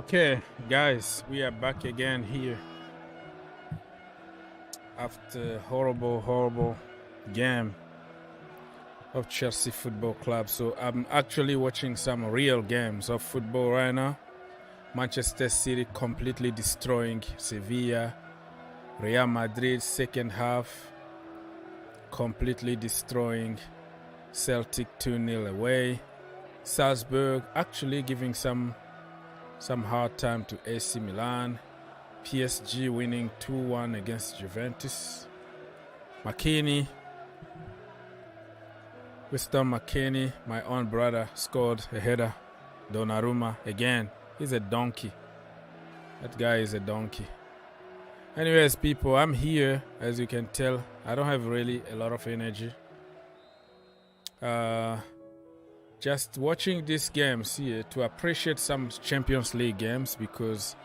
Okay, guys, we are back again here after horrible game of Chelsea Football Club. So I'm actually watching some real games of football right now. Manchester City completely destroying Sevilla. Real Madrid second half completely destroying Celtic 2-0 away. Salzburg actually giving some hard time to AC Milan. PSG winning 2-1 against Juventus. McKennie, Winston McKennie, my own brother, scored a header. Donnarumma again. He's a donkey. That guy is a donkey. Anyways, people, I'm here. As you can tell, I don't have really a lot of energy. Just watching these games here to appreciate some Champions League games, because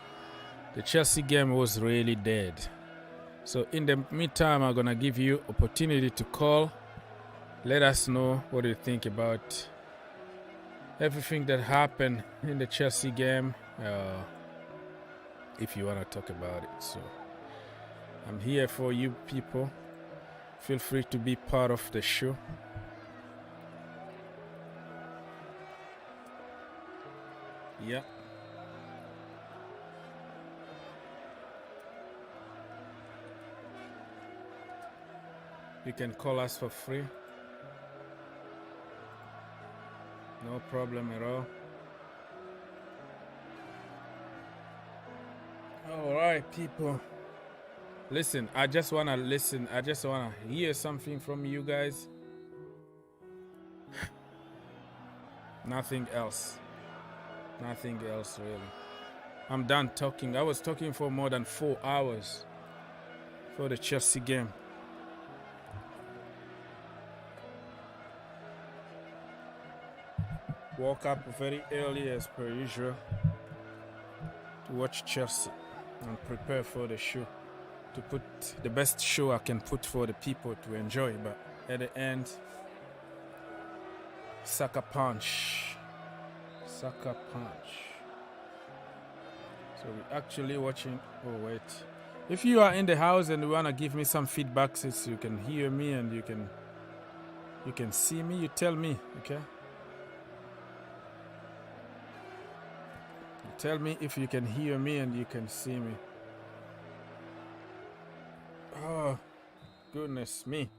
the Chelsea game was really dead. So in the meantime, I'm gonna give you opportunity to call. Let us know what you think about everything that happened in the Chelsea game, if you want to talk about it. So I'm here for you people. Feel free to be part of the show. Yeah. You can call us for free. No problem at all. All right, people. Listen, I just want to listen. I just want to hear something from you guys. Nothing else. Nothing else, really. I'm done talking. I was talking for more than 4 hours for the Chelsea game. Woke up very early as per usual to watch Chelsea and prepare for the show, to put the best show I can put for the people to enjoy. But at the end, sucker punch. So we're actually watching. Oh wait, if you are in the house and you want to give me some feedback, since you can hear me and you can see me, you tell me, okay? Tell me if you can hear me and you can see me. Oh, goodness me.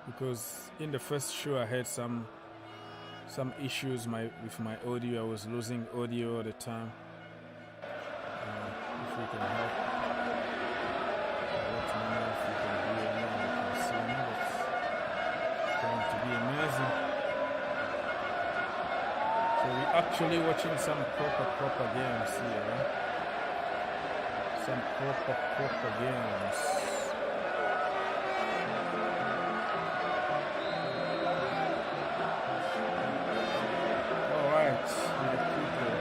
Because in the first show I had some issues with my audio. I was losing audio all the time. If you can help, let me know if you can hear me and you can see me. It's going to be amazing. So we're actually watching some proper games here, right? Some proper games. All right, my people.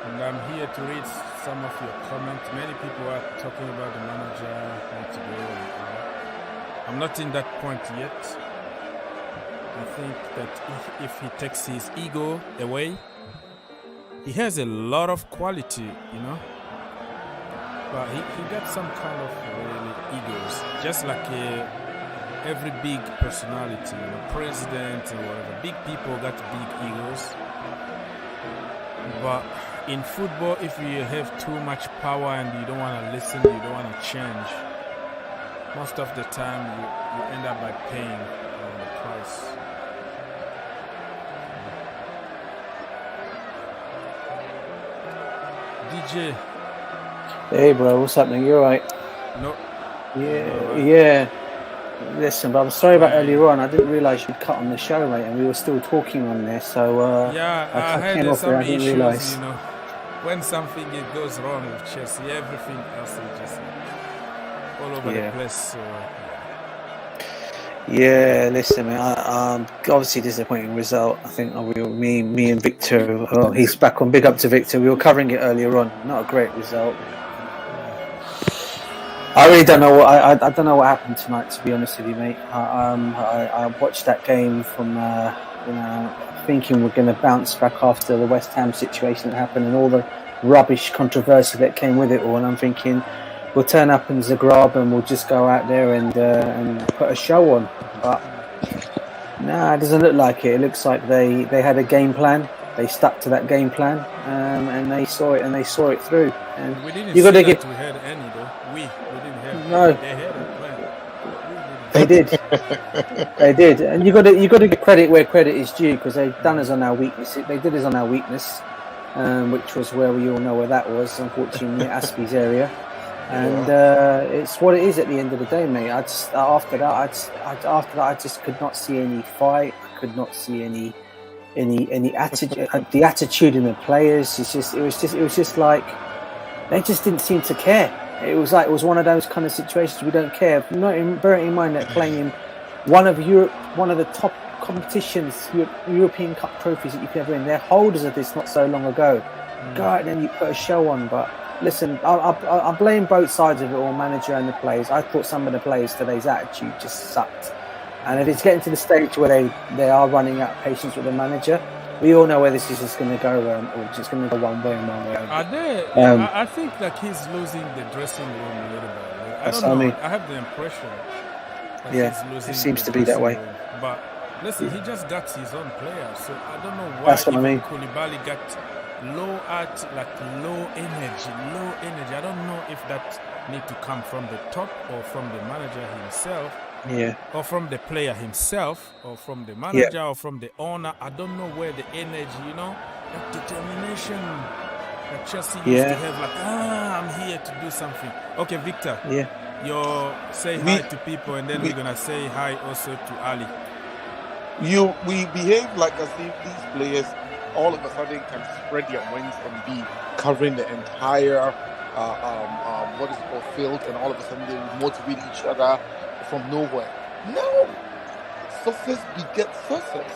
And I'm here to read some of your comments. Many people are talking about the manager need to go. I'm not in that point yet. I think that if he takes his ego away, he has a lot of quality, you know. But he got some kind of really egos, just like every big personality, you know, president and whatever. Big people got big egos. But in football, if you have too much power and you don't want to listen, you don't want to change, most of the time you end up by paying the price. DJ. Hey bro, what's happening? You alright? No. Yeah. Listen, but I'm sorry about earlier on. I didn't realise you'd cut on the show, mate, and we were still talking on this. So I had came off some there, I didn't issues, realise. you know. When something goes wrong with Chelsea, everything else is just all over the place. So, yeah, listen, man. Obviously disappointing result. I think me and Victor. Oh, he's back on. Big up to Victor. We were covering it earlier on. Not a great result. I really don't know what I don't know what happened tonight. To be honest with you, mate, I watched that game from thinking we're going to bounce back after the West Ham situation that happened and all the rubbish controversy that came with it all. And I'm thinking we'll turn up in Zagreb and we'll just go out there and put a show on. But nah, it doesn't look like it. It looks like they had a game plan. They stuck to that game plan, and they saw it through. And we didn't you got to get. We had any though. We didn't have. No. They had a plan. They did. They did, and you got to give credit where credit is due, because they've done us on our weakness. They did us on our weakness, which was where we all know where that was, unfortunately, Aspie's area. And it's what it is at the end of the day, mate. After that, I just could not see any fight. I could not see any attitude. The attitude in the players. It was just like they just didn't seem to care. It was one of those kind of situations. We don't care. Bearing in mind that playing in one of the top competitions, European Cup trophies that you can ever win. They're holders of this not so long ago. Go out and then you put a show on. But listen, I blame both sides of it all, manager and the players. I thought some of the players today's attitude just sucked. And if it's getting to the stage where they are running out of patience with the manager, we all know where this is just going to go, or just going to go one way and one way. I think like he's losing the dressing room a little bit. I don't know. I have the impression that he's losing. It seems to be that way. But listen, he just got his own players, so I don't know why. That's what I mean. Koulibaly got low energy. I don't know if that need to come from the top or from the manager himself. Yeah. Or from the player himself, or from the manager, or from the owner. I don't know where the energy, that determination that Chelsea used to have, like, I'm here to do something. Okay, Victor. Yeah. You say hi to people, and then we're gonna say hi also to Ali. We behave like as if these players all of a sudden can spread their wings and be covering the entire what is it called, field, and all of a sudden they motivate each other from nowhere. No, success begets success.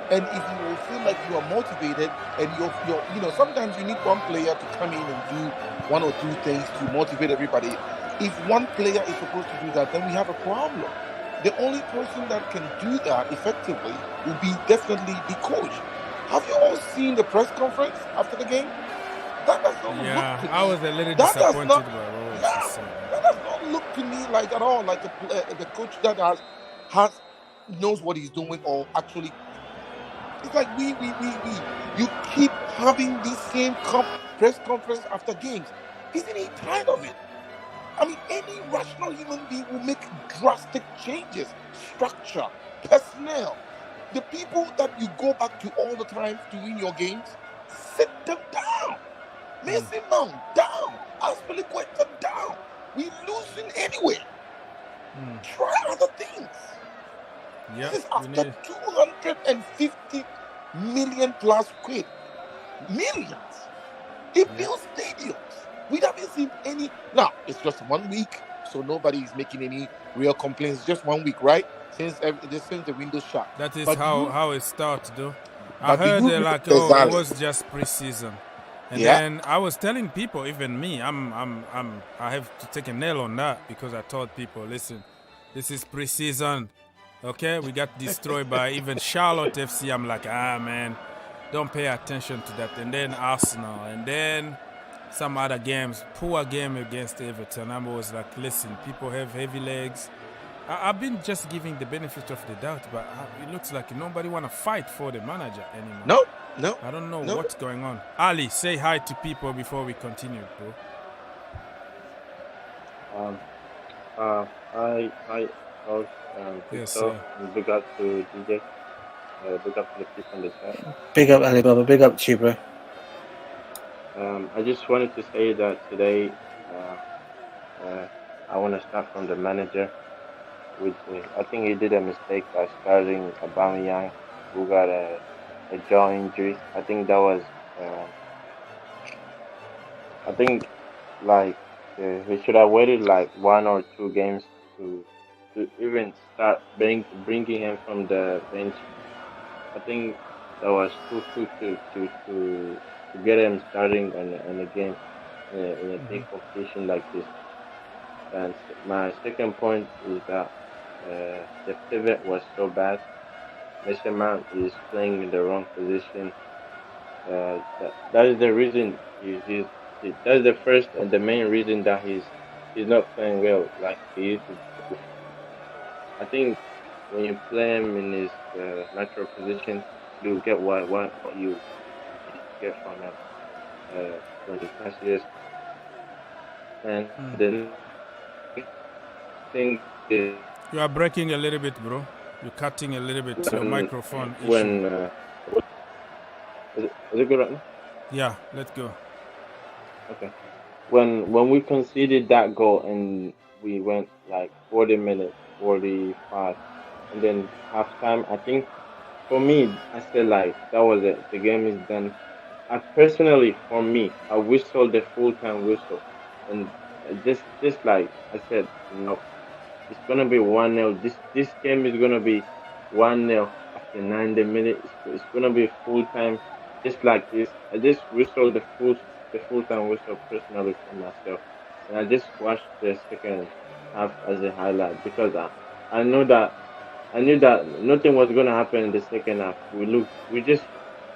And if you will feel like you are motivated, and you're sometimes you need one player to come in and do one or two things to motivate everybody. If one player is supposed to do that, then we have a problem. The only person that can do that effectively will be definitely the coach. Have you all seen the press conference after the game? That does not look to me. I was a little disappointed by Rory. That does not look to me like at all like the coach that knows what he's doing, or actually, it's like we. You keep having this same press conference after games. Isn't he tired of it? I mean, any rational human being will make drastic changes, structure, personnel. The people that you go back to all the time to win your games, sit them down. Mason Mount down. Aspilicueta down. We're losing anyway. Try other things. Yep, this is after 250 million plus quid. Millions. It builds stadiums. We haven't seen any. Now, it's just 1 week, so nobody is making any real complaints. Just 1 week, right? Since the window's shut. That is how it starts, though. I heard it was just pre-season. And then I was telling people, even me, I have to take a nail on that, because I told people, listen, this is pre-season, okay? We got destroyed by even Charlotte FC. I'm like, man, don't pay attention to that. And then Arsenal, and then some other games, poor game against Everton. I was like, listen, people have heavy legs. I've been just giving the benefit of the doubt, but it looks like nobody want to fight for the manager anymore. No. I don't know what's going on. Ali, say hi to people before we continue, bro. Hi, Coach. Yes, sir. Big up to DJ. Big up to the people in the chat. Big up, Ali Baba. Big up to you, bro. I just wanted to say that today, I want to start from the manager. I think he did a mistake by starting Aubameyang, who got a jaw injury. I think that was. I think he should have waited like 1 or 2 games to even start bringing him from the bench. I think that was too quick to get him starting in a game in a big competition like this. And my second point is that the pivot was so bad. Mr. Mount is playing in the wrong position. That is the reason that's the first and the main reason that he's not playing well like he used to do. I think when you play him in his natural position, you get what you get from him when he passes. And then thing is, you are breaking a little bit, bro. You're cutting a little bit. Your microphone. When is it good right now? Yeah, let's go. Okay. When we conceded that goal and we went like 40 minutes, 45, and then halftime, I think for me, I said like that was it. The game is done. Personally, for me, I whistled the full-time whistle, and just like I said, it's gonna be 1-0. This game is gonna be 1-0 after 90 minutes. It's gonna be full-time, just like this. I just whistled the full-time whistle personally for myself, and I just watched the second half as a highlight because I knew that nothing was gonna happen in the second half. We just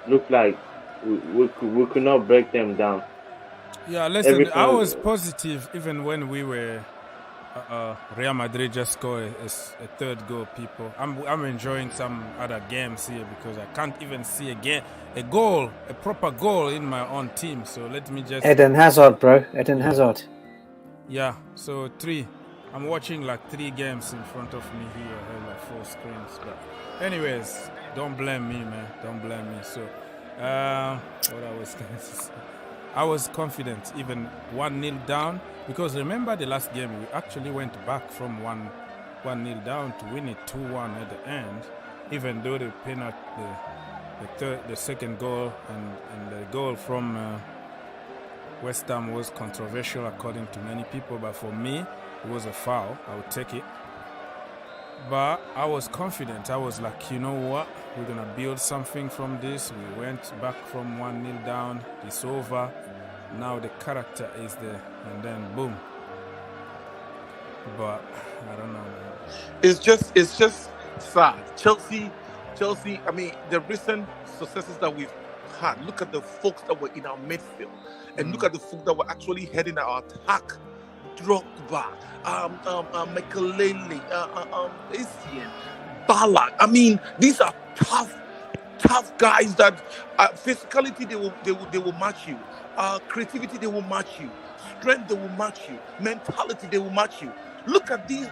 looked like we could not break them down. Yeah, listen, I was positive even when we were Real Madrid just scored a third goal. People, I'm enjoying some other games here because I can't even see a proper goal in my own team. So let me just Eden Hazard, bro. Eden Hazard. Yeah, so 3. I'm watching like 3 games in front of me here. I have like 4 screens. But anyways, don't blame me, man. Don't blame me. So what I was going to say, I was confident, even 1-0 down, because remember the last game we actually went back from 1-0 down to win it 2-1 at the end, even though the penalty, the second goal and the goal from West Ham was controversial according to many people, but for me it was a foul. I would take it. But I was confident. I was like, you know what? We're going to build something from this. We went back from 1-0 down. It's over. Now the character is there. And then boom. But I don't know, man. It's just sad. Chelsea, I mean, the recent successes that we've had, look at the folks that were in our midfield. And look at the folks that were actually heading our attack. Drogba, Makelele, Essien, Ballack. I mean, these are tough guys that physicality they will match you. Creativity they will match you. Strength they will match you. Mentality they will match you. Look at these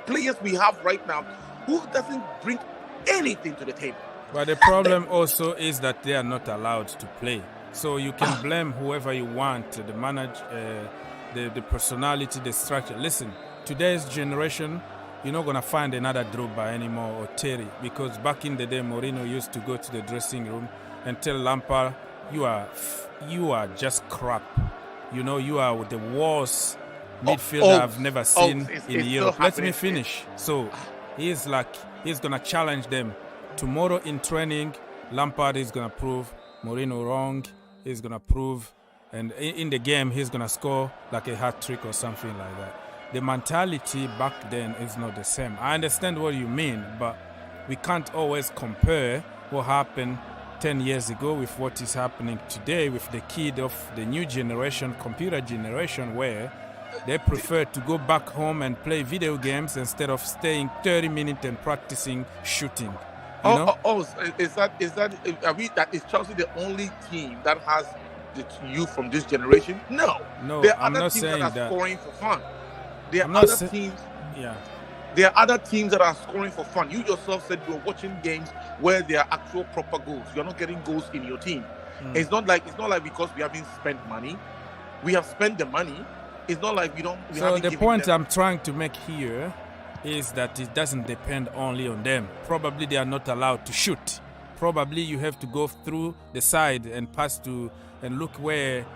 players we have right now who doesn't bring anything to the table. But the problem also is that they are not allowed to play. So you can blame whoever you want, the manager, the personality, the structure. Listen, today's generation, you're not going to find another Drogba anymore or Terry, because back in the day, Mourinho used to go to the dressing room and tell Lampard, you are just crap. You know, you are the worst midfielder I've never seen in Europe. Let me finish. So he's going to challenge them. Tomorrow in training, Lampard is going to prove Mourinho wrong. He's going to prove, and in the game, he's going to score like a hat trick or something like that. The mentality back then is not the same. I understand what you mean, but we can't always compare what happened 10 years ago with what is happening today with the kid of the new generation, computer generation, where they prefer to go back home and play video games instead of staying 30 minutes and practicing shooting. Is Chelsea the only team that has the youth from this generation? No, there are other teams that are scoring for fun. There are other teams. Yeah, there are other teams that are scoring for fun. You yourself said you're watching games where there are actual proper goals. You're not getting goals in your team. It's not like because we haven't spent money. We have spent the money. It's not like we don't. So the point I'm trying to make here is that it doesn't depend only on them. Probably they are not allowed to shoot. Probably you have to go through the side and pass to and look where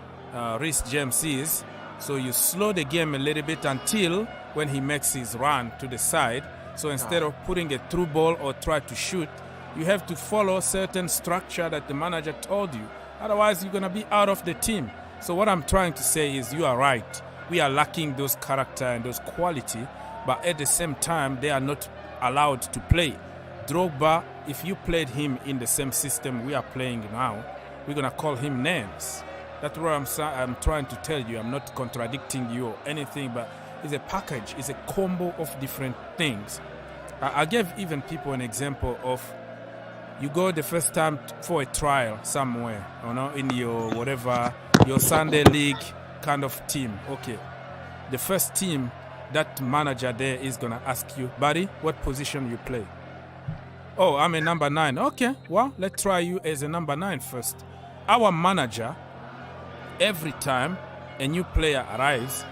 Reece James is. So you slow the game a little bit until when he makes his run to the side. So instead of putting a through ball or try to shoot, you have to follow certain structure that the manager told you. Otherwise, you're going to be out of the team. So what I'm trying to say is you are right. we are lacking those character and those quality, but at the same time, they are not allowed to play. Drogba, if you played him in the same system we are playing now, we're going to call him names. That's what I'm trying to tell you. I'm not contradicting you or anything, but it's a package. It's a combo of different things. I gave even people an example of you go the first time for a trial somewhere, in your whatever, your Sunday league kind of team. Okay. The first team, that manager there is going to ask you, buddy, what position you play? Oh, I'm a number 9. Okay, well, let's try you as a number 9 first. Our manager, every time a new player arrives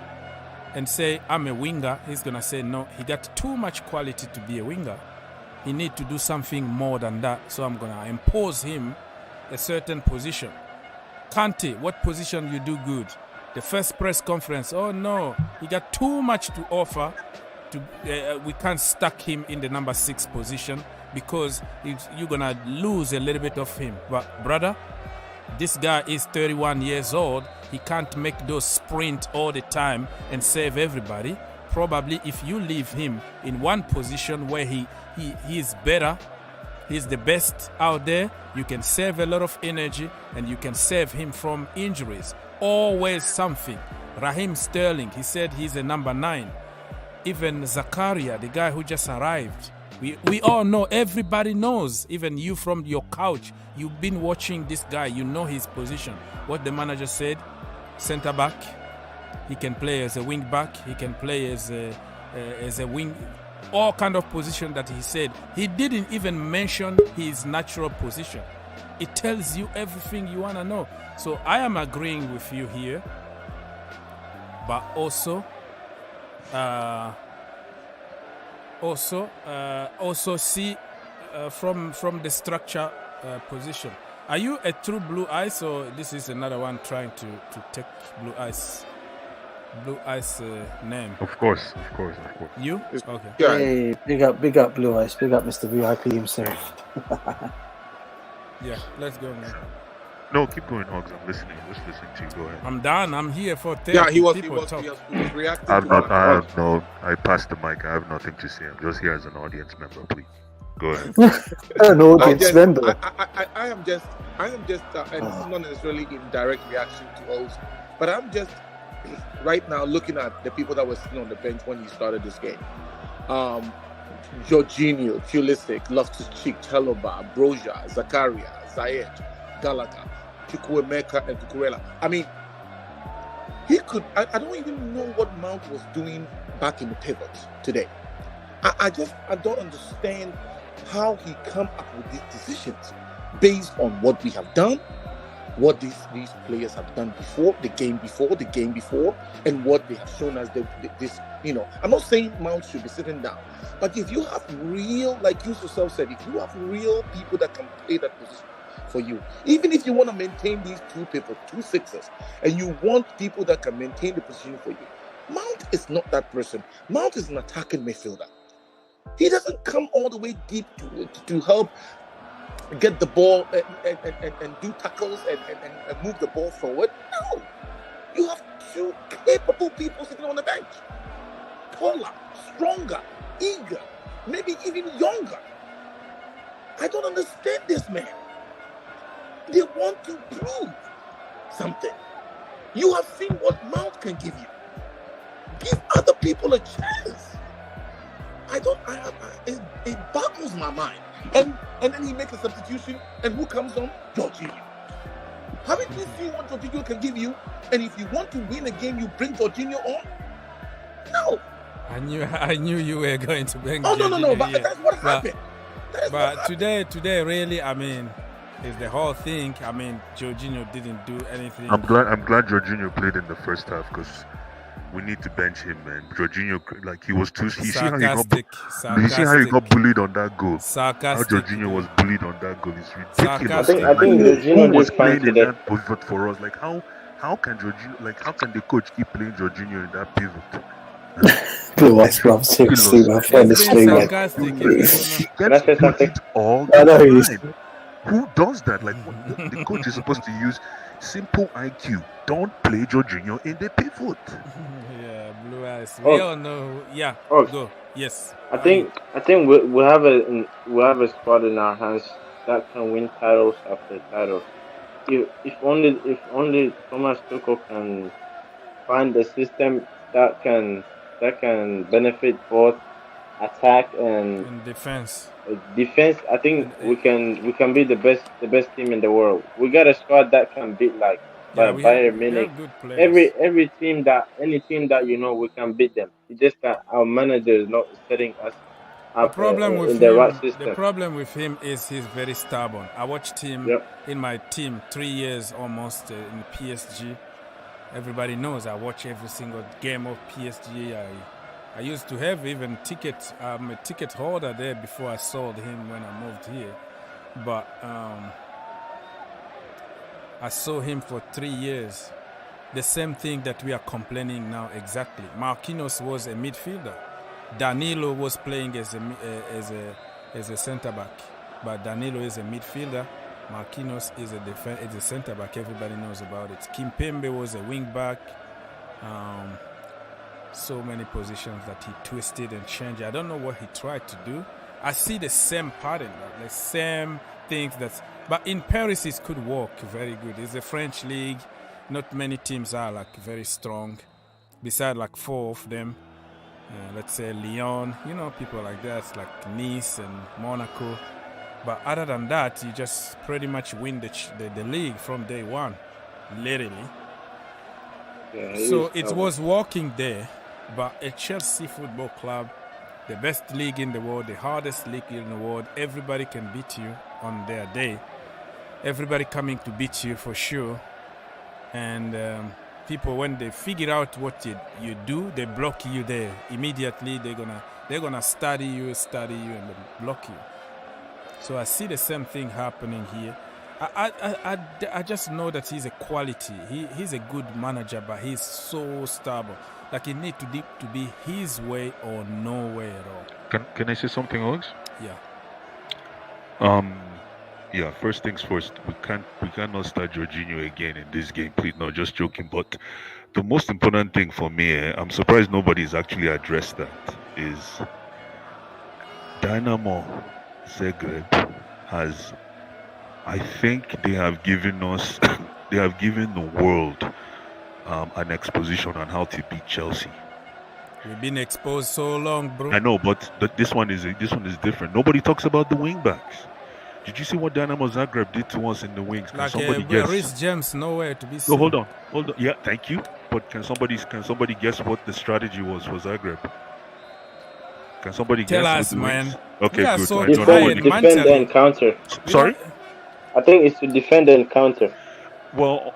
and say, I'm a winger, he's going to say, no, he got too much quality to be a winger. He need to do something more than that, so I'm going to impose him a certain position. Kante, what position you do good? The first press conference, oh no, he got too much to offer. We can't stack him in the number 6 position because you're going to lose a little bit of him. But brother, this guy is 31 years old. He can't make those sprint all the time and save everybody. Probably if you leave him in one position where he is better, he's the best out there, you can save a lot of energy and you can save him from injuries. Always something. Raheem Sterling, he said he's a number 9. Even Zakaria, the guy who just arrived. We all know, everybody knows, even you from your couch, you've been watching this guy, you know his position. What the manager said, center back, he can play as a wing back, he can play as a wing, all kind of position that he said. He didn't even mention his natural position. It tells you everything you want to know. So I am agreeing with you here, but also see from the structure position. Are you a true Blue Eyes, or this is another one trying to take Blue Eyes name? Of course. You? Okay. Hey, big up Blue Eyes, big up Mr. VIP himself. Yeah, let's go, man. No, keep going, Hogs. I'm listening. I'm just listening to you. Go ahead. I'm done. I'm here for 30 Yeah, he was reacting. I passed the mic. I have nothing to say. I'm just here as an audience member, please. Go ahead. An audience member. I am just, and this is not necessarily in direct reaction to us, but I'm just right now looking at the people that were sitting on the bench when he started this game. Jorginho, Pulisic, Loftus-Cheek, Chalobah, Broja, Zakaria, Ziyech, Gallagher, Chukwuemeka, and Cucurella. I mean, he could. I don't even know what Mount was doing back in the pivot today. I don't understand how he come up with these decisions based on what we have done, what these players have done before, the game before, and what they have shown us this. I'm not saying Mount should be sitting down, but if you have real, like you yourself said, if you have real people that can play that position for you, even if you want to maintain these 2 people, 2 sixers, and you want people that can maintain the position for you, Mount is not that person. Mount is an attacking midfielder. He doesn't come all the way deep to help get the ball and do tackles and move the ball forward. No. You have 2 capable people sitting on the bench. Taller, stronger, eager, maybe even younger. I don't understand this, man. They want to prove something. You have seen what Mount can give you. Give other people a chance. It boggles my mind. And then he makes a substitution, and who comes on? Jorginho. Haven't you seen what Jorginho can give you? And if you want to win a game, you bring Jorginho on? No. I knew you were going to bring Jorginho. No, but here. that's what happened. But today really, I mean, is the whole thing. I mean, Jorginho didn't do anything. I'm glad Jorginho played in the first half, because we need to bench him, man. Jorginho, like, he was too. You see how he got bullied on that goal? Sarcastic. How Jorginho was bullied on that goal is ridiculous. I think Jorginho was just playing in that that pivot for us. Like, how can Jorginho? Like, how can the coach keep playing Jorginho in that pivot? Blue Eyes, bro. Seriously, my friend is sarcastic. Can I say something? All I know the time. Who does that? Like, the coach is supposed to use simple IQ. Don't play Jorginho in the pivot. Yeah, blue eyes. We all know. Yeah, go. Yes. I think we have a squad in our hands that can win titles after titles. If only Thomas Tuchel can find a system that can benefit both attack and defense. Defense, I think we can be the best team in the world. We got a squad that can beat Bayern Munich. Any team that we can beat them. It's just that our manager is not setting us up in the right system. The problem with him is he's very stubborn. I watched him in my team 3 years almost in PSG. Everybody knows I watch every single game of PSG. I used to have even tickets. I'm a ticket holder there before I sold him when I moved here. But I saw him for 3 years. The same thing that we are complaining now exactly. Marquinhos was a midfielder. Danilo was playing as a centre back. But Danilo is a midfielder. Marquinhos is a centre back. Everybody knows about it. Kimpembe was a wing back. So many positions that he twisted and changed. I don't know what he tried to do. I see the same pattern, the same things. But in Paris, it could work very good. It's a French league. Not many teams are very strong. Besides 4 of them, let's say Lyon, people like that, like Nice and Monaco. But other than that, you just pretty much win the league from day one, literally. Yeah, so it was working there. But a Chelsea Football Club, the best league in the world, the hardest league in the world, everybody can beat you on their day. Everybody coming to beat you for sure. And people, when they figure out what you do, they block you there. Immediately, they're gonna study you, and block you. So I see the same thing happening here. I just know that he's a quality. He's a good manager, but he's so stubborn. It needs to be his way or no way at all. Can I say something, Ogs? Yeah. Yeah. First things first. We cannot start Jorginho again in this game, please. No, just joking. But the most important thing for me, I'm surprised nobody's actually addressed that, is Dinamo Zagreb has. I think they have given us, they have given the world an exposition on how to beat Chelsea. We've been exposed so long, bro. I know, but this one is different. Nobody talks about the wing backs. Did you see what Dinamo Zagreb did to us in the wings? Can somebody guess? Rhys James nowhere to be seen. No, hold on. Yeah, thank you. But can somebody guess what the strategy was for Zagreb? Can somebody tell guess? Tell us, man. Okay, good. So defend and counter. Sorry? I think it's to defend and counter. Well,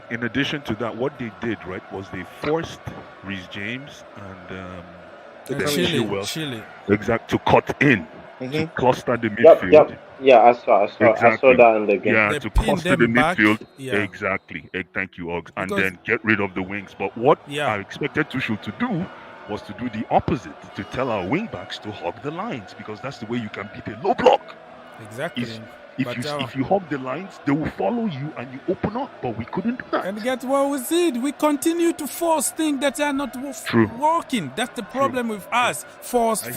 in addition to that, what they did, right, was they forced Rhys James and Chile. To cut in, to cluster the midfield. Yep. Yeah, I saw that in the game. Yeah, to cluster the midfield. Yeah. Exactly. Thank you, Oggs. And then get rid of the wings. But what I expected Tuchel to do was to do the opposite, to tell our wing backs to hug the lines, because that's the way you can beat a low block. Exactly. If you hug the lines, they will follow you and you open up. But we couldn't do that. And get what we did. We continue to force things that are not working. That's the problem with us. Force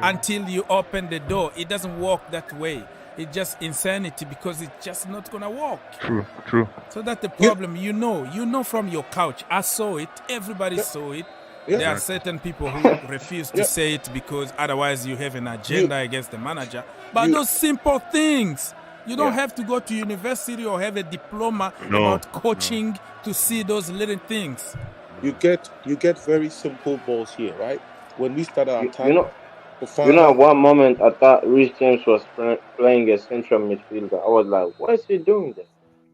until you open the door. It doesn't work that way. It's just insanity because it's just not gonna work. True. So that's the problem. You know from your couch. I saw it. Everybody saw it. Yeah. There are certain people who refuse to say it because otherwise you have an agenda against the manager. But those simple things, you don't have to go to university or have a diploma about coaching to see those little things. You get very simple balls here, right? When we started our time, at one moment I thought Rhys James was playing a central midfielder. I was like, why is he doing this?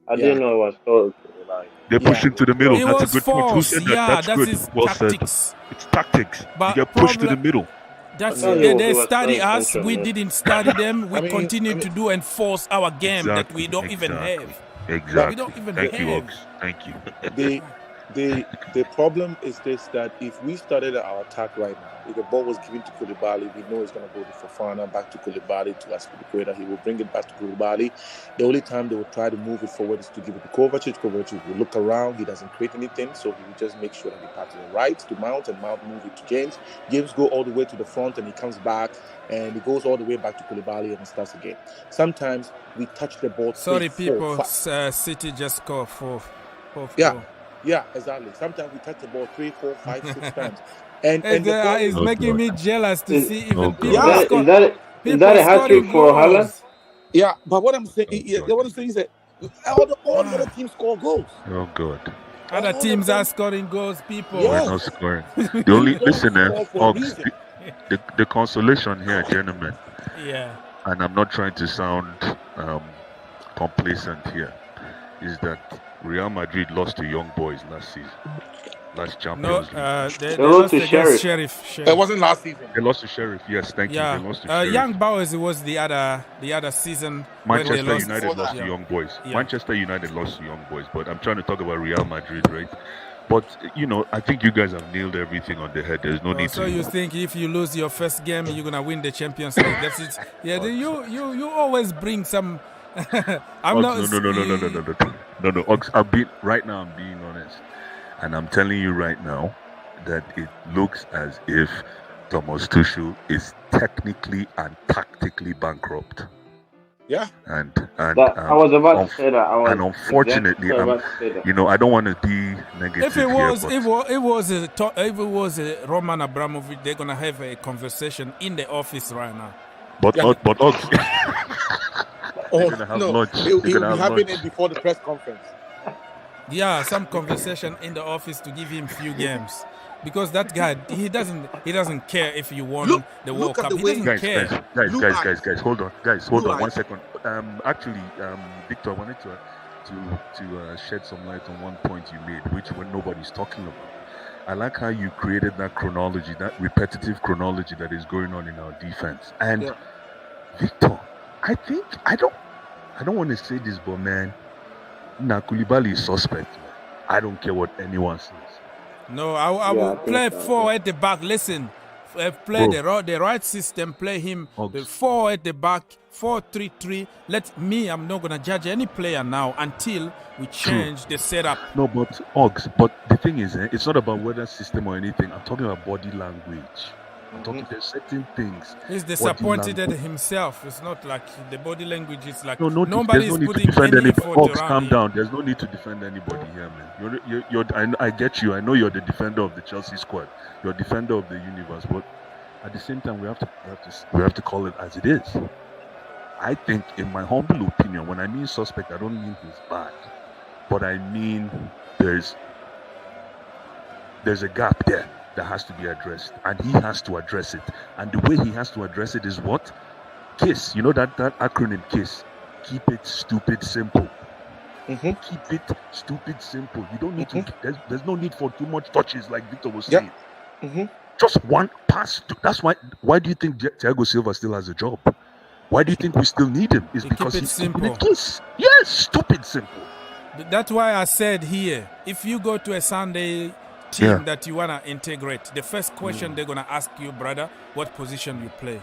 I didn't know it was so like. They pushed him to the middle. That's a good point. Who said that? Yeah, that's good. Well tactics. Said. It's tactics. But you get pushed to the middle. They study us. We didn't study them. We continue to do and force our game that we don't even have. Exactly. We don't even Thank have. you, Ogs. Thank you. The problem is this, that if we started our attack right now, if the ball was given to Koulibaly, we know it's going to go to Fofana, back to Koulibaly, to Aspilicueta. He will bring it back to Koulibaly. The only time they will try to move it forward is to give it to Kovacic. Kovacic will look around. He doesn't create anything, so he will just make sure that he passes it right to Mount, and Mount move it to James. James go all the way to the front, and he comes back, and he goes all the way back to Koulibaly, and it starts again. Sometimes we touch the ball. City just score 4. Yeah, exactly. Sometimes we touch the ball 3, 4, 5, 6 times. And it's making me jealous to see even people Is that a hat-trick for Haaland? Yeah, but what I'm saying is that all the other teams score goals. Oh God. Other teams are scoring goals, people. We're not scoring. The only the consolation here, gentlemen. Yeah. And I'm not trying to sound complacent here, is that Real Madrid lost to Young Boys last season. Last Champions League. They lost to Sheriff. It wasn't last season. They lost to Sheriff. Yes, thank you. They lost to Sheriff. Young Boys was the other season. Manchester United lost to Young Boys. Yeah. Manchester United lost to Young Boys. But I'm trying to talk about Real Madrid, right? But I think you guys have nailed everything on the head. There's no need to. So you think if you lose your first game, you're gonna win the Champions League? That's it. Yeah. You always bring some. No. I'm being honest, and I'm telling you right now that it looks as if Thomas Tuchel is technically and tactically bankrupt. Yeah. And I was about to say that. And unfortunately, I don't want to be negative. If it was a Roman Abramovic, they're gonna have a conversation in the office right now. But Lunch. It will be happening before the press conference. Yeah, some conversation in the office to give him few games, because that guy he doesn't care if you won the World Cup. He doesn't care. Guys, hold on 1 second. Actually, Victor, I wanted to shed some light on one point you made, which nobody's talking about. I like how you created that chronology, that repetitive chronology that is going on in our defense. And Victor, I think I don't want to say this, but man, Koulibaly is suspect. Man. I don't care what anyone says. No, I will play 4 at the back. Listen, play the right system. Play him 4 at the back, 4-3-3. I'm not gonna judge any player now until we change the setup. No, but the thing is, it's not about whether system or anything. I'm talking about body language. I'm talking there's certain things. He's disappointed at himself. It's not like the body language is like nobody's putting any effort around. Calm down. There's no need to defend anybody here, man. I get you. I know you're the defender of the Chelsea squad. You're a defender of the universe, but at the same time, we have to call it as it is. I think, in my humble opinion, when I mean suspect, I don't mean he's bad, but I mean there's a gap there that has to be addressed, and he has to address it. And the way he has to address it is what? KISS. You know that acronym KISS. Keep it stupid simple. Keep it stupid simple. You don't need to. There's no need for too much touches, like Victor was saying. Just one pass. That's why. Why do you think Thiago Silva still has a job? Why do you think we still need him? It's because he's simple. KISS. Yes, stupid simple. That's why I said here, if you go to a Sunday team that you want to integrate, the first question they're going to ask you, brother, what position you play.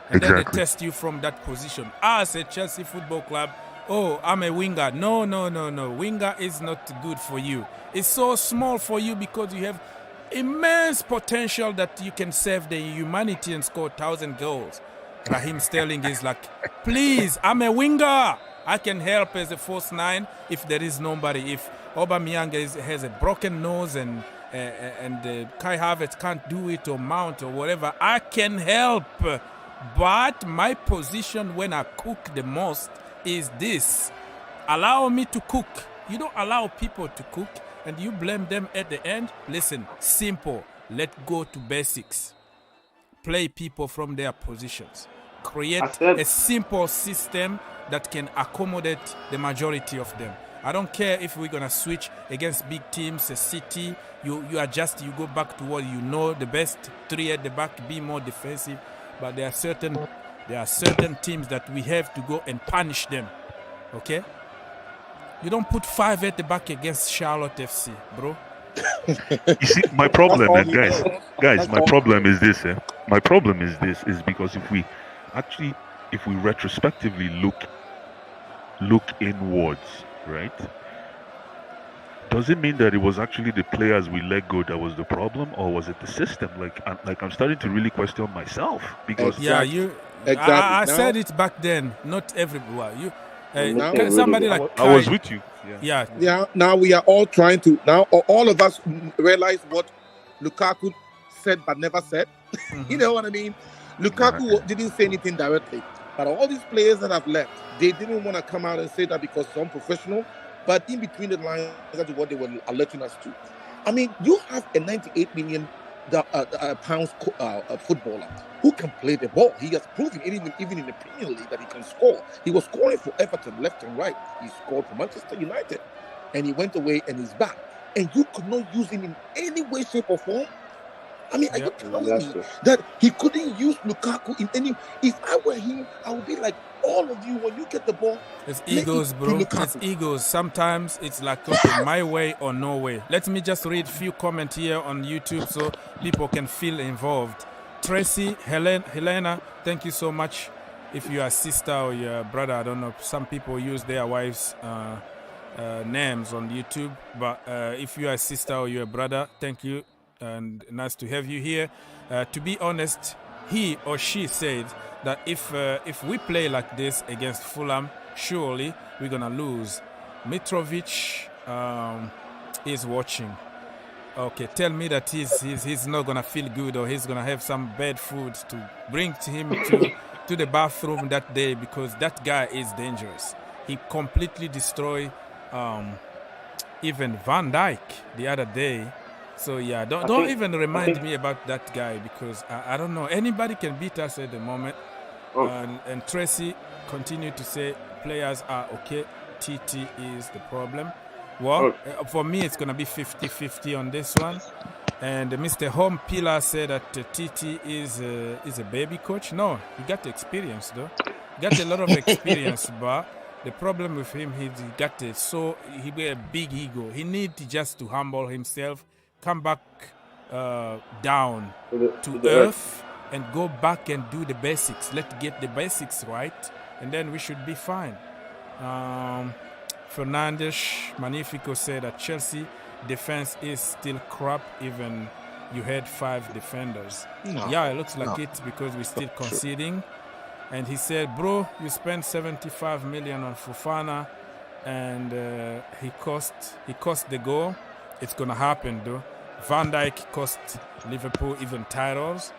And then they test you from that position. As a Chelsea Football Club, I'm a winger. No. Winger is not good for you. It's so small for you because you have immense potential that you can save the humanity and score 1,000 goals. Raheem Sterling is like, please, I'm a winger. I can help as a false 9 if there is nobody. If Aubameyang has a broken nose and Kai Havertz can't do it, or Mount or whatever, I can help. But my position when I cook the most is this. Allow me to cook. You don't allow people to cook and you blame them at the end. Listen, simple. Let's go to basics. Play people from their positions. Create a simple system that can accommodate the majority of them. I don't care if we're gonna switch against big teams, a City. You adjust. You go back to what you know the best. 3 at the back, be more defensive. But there are certain teams that we have to go and punish them. Okay? You don't put 5 at the back against Charlotte FC, bro. You see, my problem, guys, my problem is this. My problem is this is because if we retrospectively look inwards, right? Does it mean that it was actually the players we let go that was the problem, or was it the system? I'm starting to really question myself because I said it back then. Not everyone. Somebody like I was with you. Yeah. Now we are all trying to. Now all of us realize what Lukaku said but never said. Mm-hmm. You know what I mean? Lukaku didn't say anything directly, but all these players that have left, they didn't want to come out and say that because it's unprofessional. But in between the lines, that's what they were alerting us to. I mean, you have a 98 million pounds footballer who can play the ball. He has proven even in the Premier League that he can score. He was scoring for Everton left and right. He scored for Manchester United, and he went away and he's back. And you could not use him in any way, shape, or form. I mean, are you telling me that he couldn't use Lukaku in any? If I were him, I would be like all of you when you get the ball. It's egos, bro. It's egos. Sometimes it's like, okay, my way or no way. Let me just read a few comments here on YouTube so people can feel involved. Tracy, Helena, thank you so much. If you are sister or your brother, I don't know. Some people use their wives' names on YouTube, but if you are a sister or your brother, thank you. And nice to have you here. To be honest, he or she said that if we play like this against Fulham, surely we're gonna lose. Mitrovic is watching. Okay, tell me that he's not gonna feel good or he's gonna have some bad food to bring to him to the bathroom that day, because that guy is dangerous. He completely destroyed even Van Dijk the other day. So yeah, don't even remind me about that guy, because I don't know. Anybody can beat us at the moment. And Tracy continued to say players are okay. TT is the problem. Well, for me, it's going to be 50-50 on this one. And Mr. Home Pillar said that TT is a baby coach. No, he got experience, though. He got a lot of experience, but the problem with him, he got a big ego. He needs just to humble himself, come back down to earth, and go back and do the basics. Let's get the basics right, and then we should be fine. Fernandes Magnifico said that Chelsea defense is still crap, even you had 5 defenders. Yeah, it looks like it, because we're still conceding. And he said, bro, you spent 75 million on Fofana, and he cost the goal. It's gonna happen though. Van Dijk cost Liverpool even titles.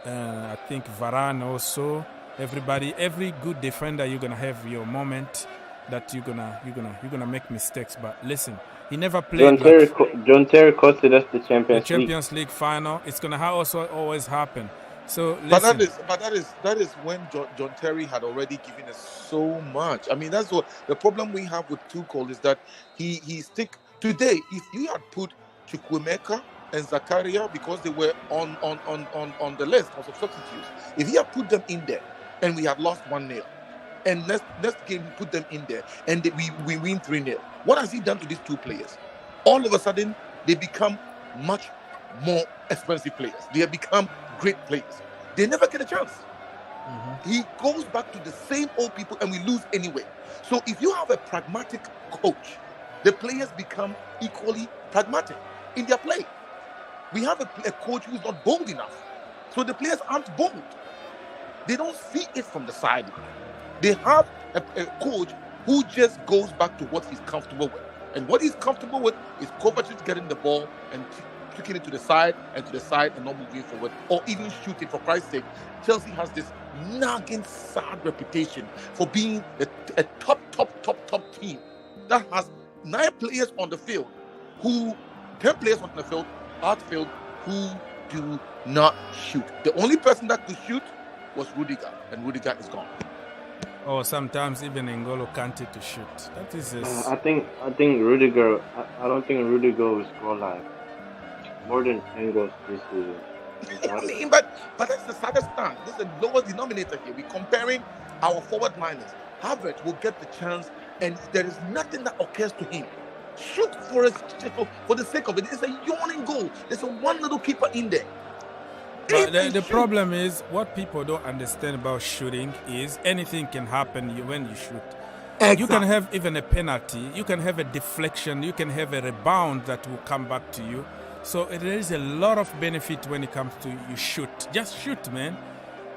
I think Varane also. Every good defender, you're gonna have your moment that you're gonna make mistakes. But listen, he never played. John Terry costed us the Champions League final. It's gonna also always happen. So listen. But that is when John Terry had already given us so much. I mean, that's what the problem we have with Tuchel is that he stick today. If you had put Chukwuemeka and Zakaria, because they were on the list of substitutes, if he had put them in there and we had lost 1-0, and next game we put them in there and we win 3-0, what has he done to these 2 players? All of a sudden, they become much more expensive players. They have become great players. They never get a chance. Mm-hmm. He goes back to the same old people and we lose anyway. So if you have a pragmatic coach, the players become equally pragmatic in their play. We have a coach who's not bold enough. So the players aren't bold. They don't see it from the side. They have a coach who just goes back to what he's comfortable with. And what he's comfortable with is Kovacic getting the ball and kicking it to the side and not moving forward, or even shooting, for Christ's sake. Chelsea has this nagging, sad reputation for being a top team that has 9 players on the field 10 players on the field, outfield, who do not shoot. The only person that could shoot was Rudiger, and Rudiger is gone. Or sometimes even N'Golo Kante to shoot. That is I think Rudiger. I don't think Rudiger will score like more than 10 goals this season. I mean, but that's the saddest thing. This is the lowest denominator here. We're comparing our forward liners. Havertz will get the chance, and there is nothing that occurs to him. Shoot for the sake of it. It's a yawning goal. There's one little keeper in there. But the problem is, what people don't understand about shooting is anything can happen when you shoot. Exactly. You can have even a penalty, you can have a deflection, you can have a rebound that will come back to you. So there is a lot of benefit when it comes to you shoot. Just shoot, man.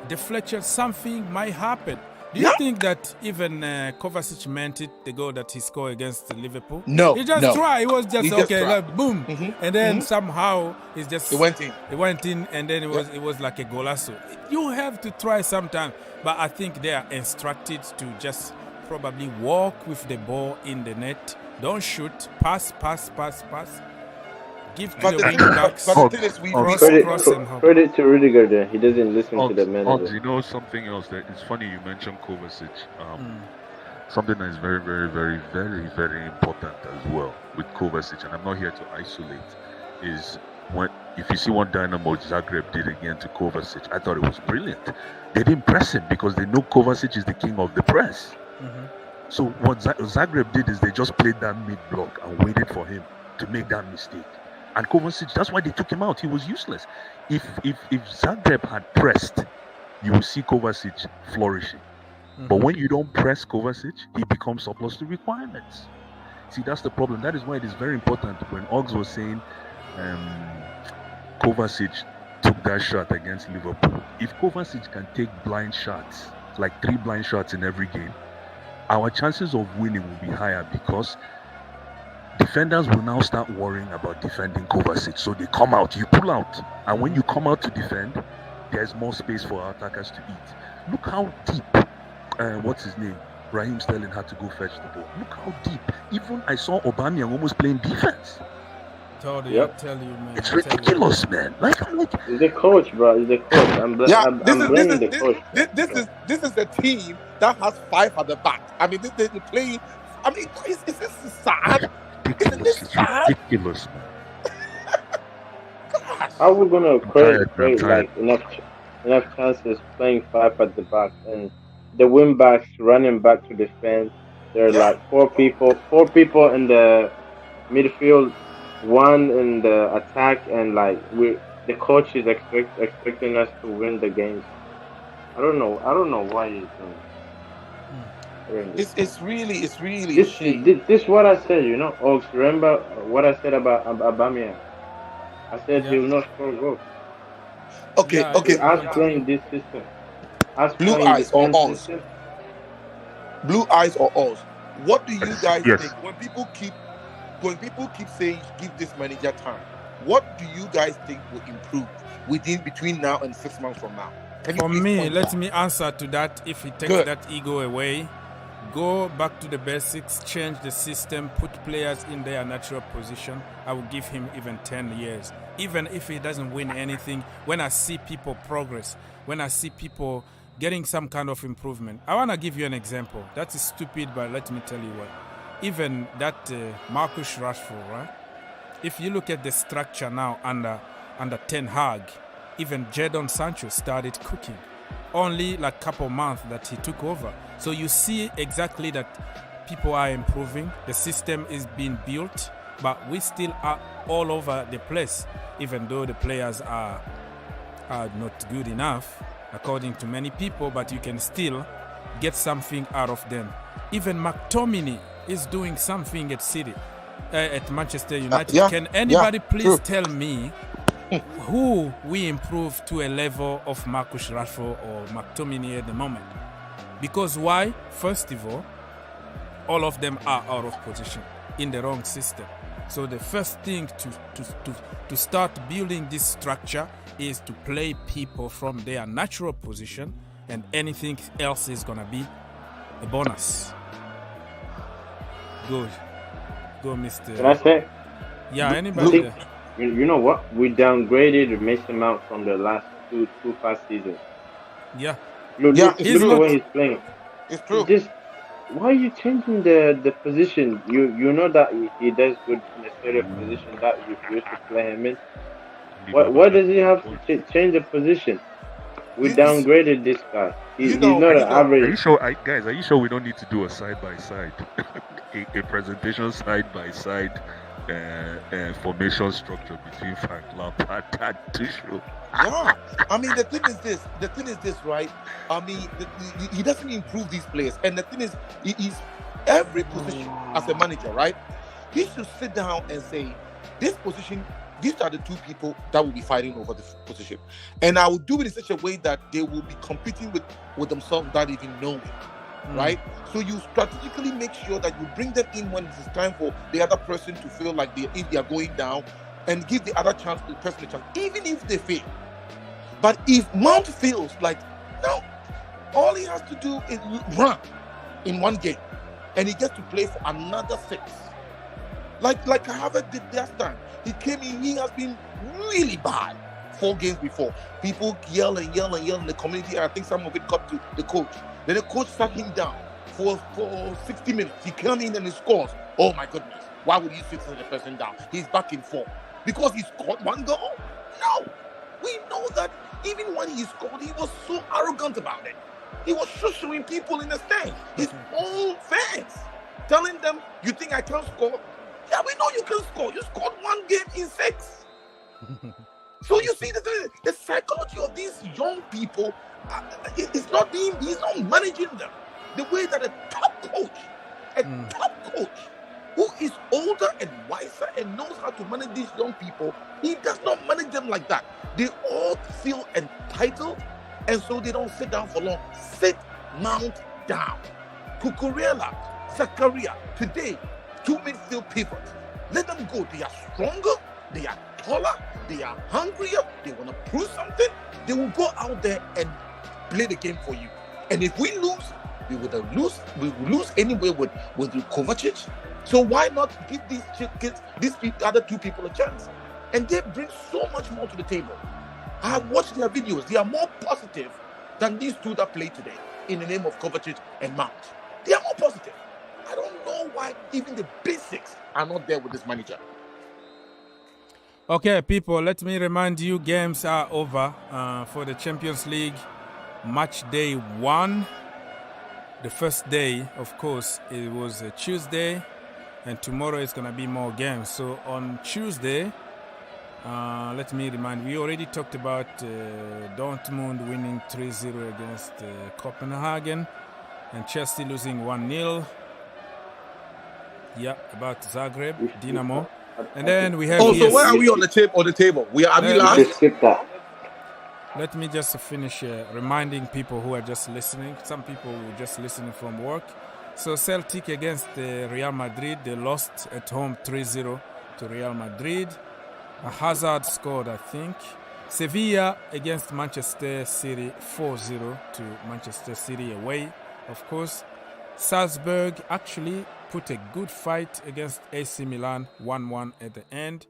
Deflection, something might happen. Do you think that even Kovacic meant it, the goal that he scored against Liverpool? No. He just tried. It was just like boom. Mm-hmm. And then somehow it went in. It went in, and then it was like a golazo. You have to try sometime. But I think they are instructed to just probably walk with the ball in the net. Don't shoot. Pass. Give to the wing backs. But the thing is, credit to Rudiger there. He doesn't listen to the manager. You know something else that it's funny you mentioned Kovacic. Something that is very, very, very, very, very important as well with Kovacic, and I'm not here to isolate, is if you see what Dinamo Zagreb did again to Kovacic, I thought it was brilliant. They didn't press him because they know Kovacic is the king of the press. So what Zagreb did is they just played that mid block and waited for him to make that mistake. And Kovacic, that's why they took him out. He was useless. If Zagreb had pressed, you will see Kovacic flourishing. But when you don't press Kovacic, he becomes surplus to requirements. See, that's the problem. That is why it is very important. When Oggs was saying Kovacic took that shot against Liverpool, if Kovacic can take blind shots, like 3 blind shots in every game, our chances of winning will be higher because defenders will now start worrying about defending Kovacic. So they come out, you pull out. And when you come out to defend, there's more space for our attackers to eat. Look how deep, what's his name? Raheem Sterling had to go fetch the ball. Look how deep. Even I saw Aubameyang almost playing defense. I tell you, man. It's ridiculous, man. He's the coach, bro. He's the coach. I'm blaming the coach. This is a team that has 5 at the back. I mean, they're playing. I mean, is this sad? Ridiculous, man. How are we gonna create like enough chances playing 5 at the back and the wing backs running back to defense? There are like 4 people in the midfield, 1 in the attack, and like the coach is expecting us to win the games. I don't know why he's doing. It's really this is what I said, you know. Oaks, remember what I said about Aubameyang? I said he will not score goals. Okay. Us playing this system. Blue eyes or us? Blue eyes or us? What do you guys think when people keep saying give this manager time? What do you guys think will improve between now and 6 months from now? For me, let me answer to that. If he takes that ego away, go back to the basics, change the system, put players in their natural position, I will give him even 10 years. Even if he doesn't win anything, when I see people progress, when I see people getting some kind of improvement. I want to give you an example. That is stupid, but let me tell you what. Even that Marcus Rashford, right? If you look at the structure now under Ten Hag, even Jadon Sancho started cooking. Only like a couple months that he took over. So you see exactly that people are improving. The system is being built, but we still are all over the place, even though the players are not good enough, according to many people, but you can still get something out of them. Even McTominay is doing something at City, at Manchester United. Can anybody please tell me who we improve to a level of Marcus Rashford or McTominay at the moment? Because why? First of all of them are out of position in the wrong system. So the first thing to start building this structure is to play people from their natural position, and anything else is gonna be a bonus. Go, Mr. Can I say? Yeah, anybody? You know what? We downgraded Mason Mount from the last two past seasons. Yeah. Look the way he's playing. It's true. Why are you changing the position? You know that he does good in a certain position that you used to play him in. Why does he have to change the position? We downgraded this guy. He's not an average. Are you sure, guys? Are you sure we don't need to do a side by side? a presentation side by side formation structure between Frank Lampard and Tuchel. Yeah, I mean the thing is this, right? I mean he doesn't improve these players, and the thing is, he's every position as a manager, right? He should sit down and say, this position, these are the two people that will be fighting over this position, and I will do it in such a way that they will be competing with themselves without even knowing. Right? So you strategically make sure that you bring them in when it is time for the other person to feel like if they are going down, and give the other person a chance, even if they fail. But if Mount fails, like, no, all he has to do is run in one game, and he gets to play for another 6. Like Harvard did last time. He came in, he has been really bad 4 games before. People yell in the community, and I think some of it got to the coach. Then the coach sat him down for 60 minutes. He came in and he scores. Oh my goodness. Why would you sit the person down? He's back in form. Because he scored 1 goal? No. We know that even when he scored, he was so arrogant about it. He was shushing people in the stands. His own fans. Telling them, you think I can't score? Yeah, we know you can score. You scored 1 game in 6. So you see the psychology of these young people. He's not managing them the way that a top coach who is older and wiser and knows how to manage these young people, he does not manage them like that. They all feel entitled, and so they don't sit down for long. Sit Mount down. Cucurella, Zakaria, today, 2 midfield pivots. Let them go. They are stronger, they are taller, they are hungrier, they want to prove something. They will go out there and play the game for you. And if we lose, we will lose anyway with Kovacic. So why not give these kids, other 2 people a chance? And they bring so much more to the table. I have watched their videos. They are more positive than these 2 that play today in the name of Kovacic and Mount. They are more positive. I don't know why even the basics are not there with this manager. Okay, people, let me remind you, games are over for the Champions League. Match day 1. The first day, of course, it was a Tuesday, and tomorrow is going to be more games. So on Tuesday, let me remind, we already talked about Dortmund winning 3-0 against Copenhagen, and Chelsea losing 1-0. Yeah, about Zagreb, Dinamo. And then we have. Oh, so where are we on the table? We are last. Skip that. Let me just finish reminding people who are just listening. Some people were just listening from work. So Celtic against Real Madrid, they lost at home 3-0 to Real Madrid. Hazard scored, I think. Sevilla against Manchester City, 4-0 to Manchester City away, of course. Salzburg actually put a good fight against AC Milan, 1-1 at the end.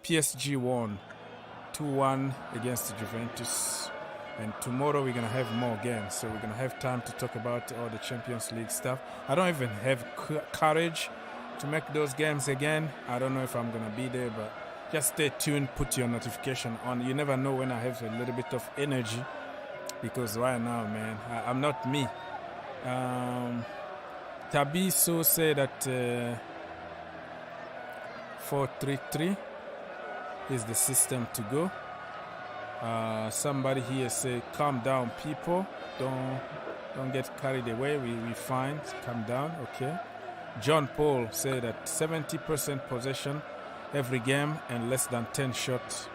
PSG won 2-1 against Juventus. And tomorrow we're going to have more games, so we're going to have time to talk about all the Champions League stuff. I don't even have courage to make those games again. I don't know if I'm going to be there, but just stay tuned, put your notification on. You never know when I have a little bit of energy, because right now, man, I'm not me. Tabiso said that 4-3-3 is the system to go. Somebody here said, calm down, people. Don't get carried away. We fine. Calm down. Okay. John Paul said that 70% possession every game and less than 10 shots.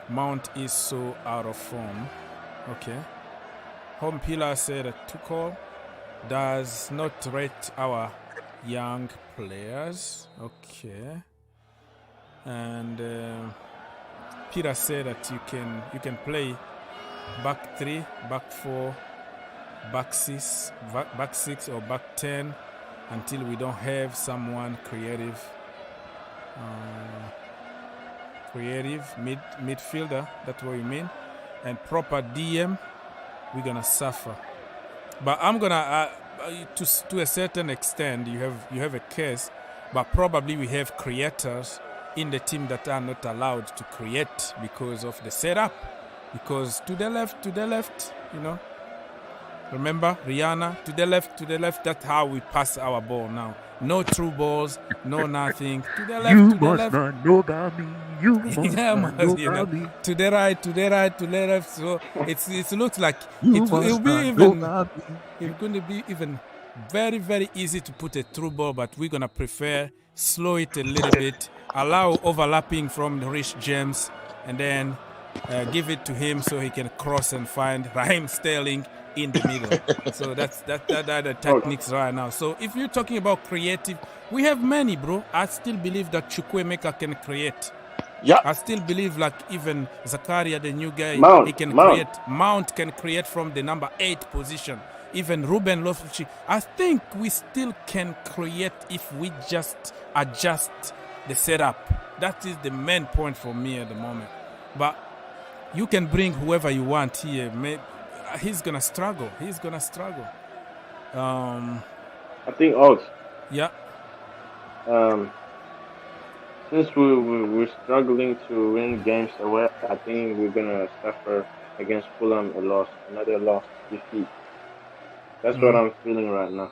Mount is so out of form. Okay. Home Pillar said that Tuchel does not rate our young players. Okay. And Peter said that you can play back 3, back 4, back 6 or back 10 until we don't have someone creative midfielder. That's what you mean. And proper DM, we're gonna suffer. But I'm gonna to a certain extent you have a case, but probably we have creators in the team that are not allowed to create because of the setup. Because to the left, you know, Remember, Rihanna, to the left, that's how we pass our ball now. No through balls, no nothing. To the left, You to the must left. not know about me. You must Yeah, not man, know you know, about me. to the right, to the right, to the left. So it looks like You it'll must be not know even. about me. It's going to be even very, very easy to put a through ball, but we're gonna prefer slow it a little bit, allow overlapping from the Rich James, and then give it to him so he can cross and find Raheem Sterling in the middle. So that's the techniques right now. So if you're talking about creative, we have many, bro. I still believe that Chukwuemeka can create. Yeah. I still believe like even Zakaria, the new guy, he can Mount. create. Mount can create from the number 8 position. Even Ruben Loftus-Cheek. I think we still can create if we just adjust the setup. That is the main point for me at the moment. But you can bring whoever you want here. He's gonna struggle. I think Ox. Yeah. Since we're struggling to win games away, I think we're gonna suffer against Fulham another loss, defeat. That's what I'm feeling right now.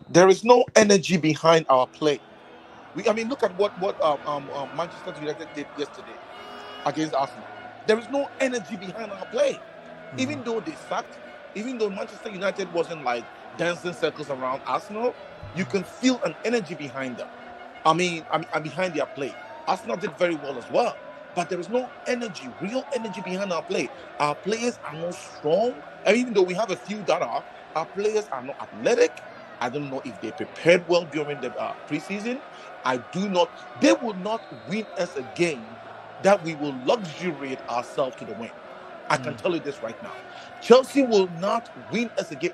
There is no energy behind our play. Look at what Manchester United did yesterday against Arsenal. There is no energy behind our play. Even though they sucked, even though Manchester United wasn't like dancing circles around Arsenal, you can feel an energy behind them. Behind their play. Arsenal did very well as well, but there is no energy, real energy behind our play. Our players are not strong, and even though we have a few that are, our players are not athletic. I don't know if they prepared well during the preseason. They will not win us a game that we will luxuriate ourselves to the win. I can tell you this right now. Chelsea will not win us a game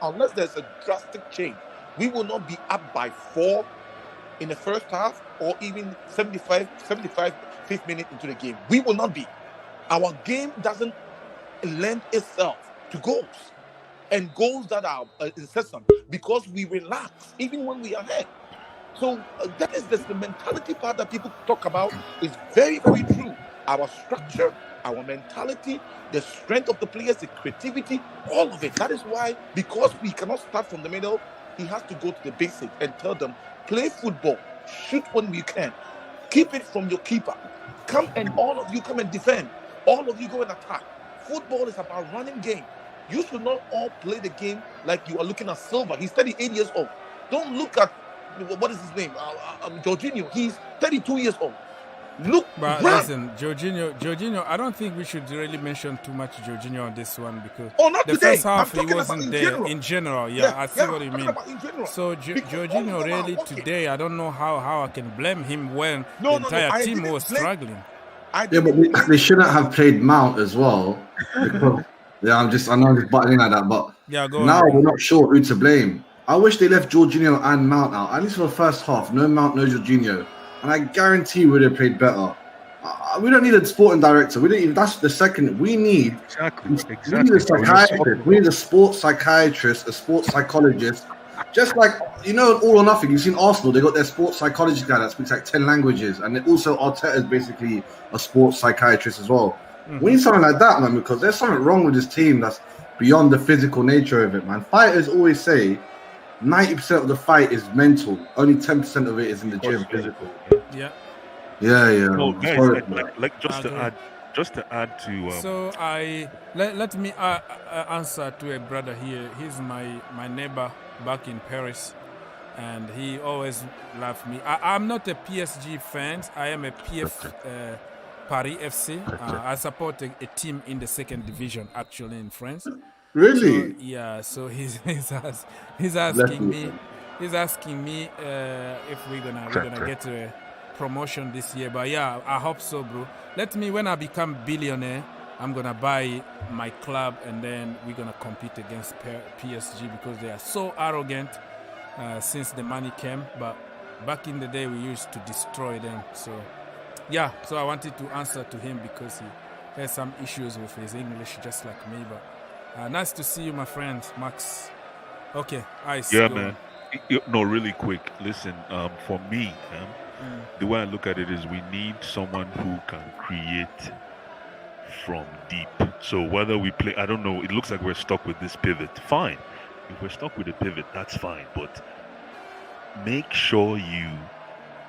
unless there's a drastic change. We will not be up by 4 in the first half or even 75th minute into the game. We will not be. Our game doesn't lend itself to goals. And goals that are incessant because we relax even when we are ahead. So that is the mentality part that people talk about is very, very true. Our structure, our mentality, the strength of the players, the creativity, all of it. That is why, because we cannot start from the middle, he has to go to the basics and tell them, play football, shoot when you can, keep it from your keeper. All of you come and defend. All of you go and attack. Football is about running game. You should not all play the game like you are looking at Silva. He's 38 years old. Don't look at, what is his name? Jorginho. He's 32 years old. Listen, Jorginho, I don't think we should really mention too much Jorginho on this one because not the today. first half he wasn't there general. in general. Yeah, I see what you mean. So Jorginho really today, I don't know how I can blame him when the entire team was struggling. But they shouldn't have played Mount as well. Because, I know I'm just butting in like that, but now we're not sure who to blame. I wish they left Jorginho and Mount out, at least for the first half. No Mount, no Jorginho. And I guarantee we would have played better. We don't need a sporting director. That's the second. We need We need a psychiatrist. We need a sports psychiatrist, a sports psychologist. Just like, All or Nothing. You've seen Arsenal. They got their sports psychologist guy that speaks like 10 languages. And also Arteta is basically a sports psychiatrist as well. We need something like that, man, because there's something wrong with this team that's beyond the physical nature of it, man. Fighters always say 90% of the fight is mental. Only 10% of it is in the gym physical. Yeah. Well, guys, just to add to. So let me answer to a brother here. He's my neighbor back in Paris, and he always loved me. I'm not a PSG fan. I am a PF. Paris FC. I support a team in the second division, actually, in France. Really? So he's asking me if we're gonna get a promotion this year. But yeah, I hope so, bro. When I become billionaire, I'm gonna buy my club, and then we're gonna compete against PSG because they are so arrogant since the money came. But back in the day, we used to destroy them. So I wanted to answer to him because he has some issues with his English, just like me. But nice to see you, my friend, Max. Okay, man. No, really quick. Listen, for me, the way I look at it is we need someone who can create from deep. So whether we play, I don't know, it looks like we're stuck with this pivot. Fine. If we're stuck with a pivot, that's fine. But make sure you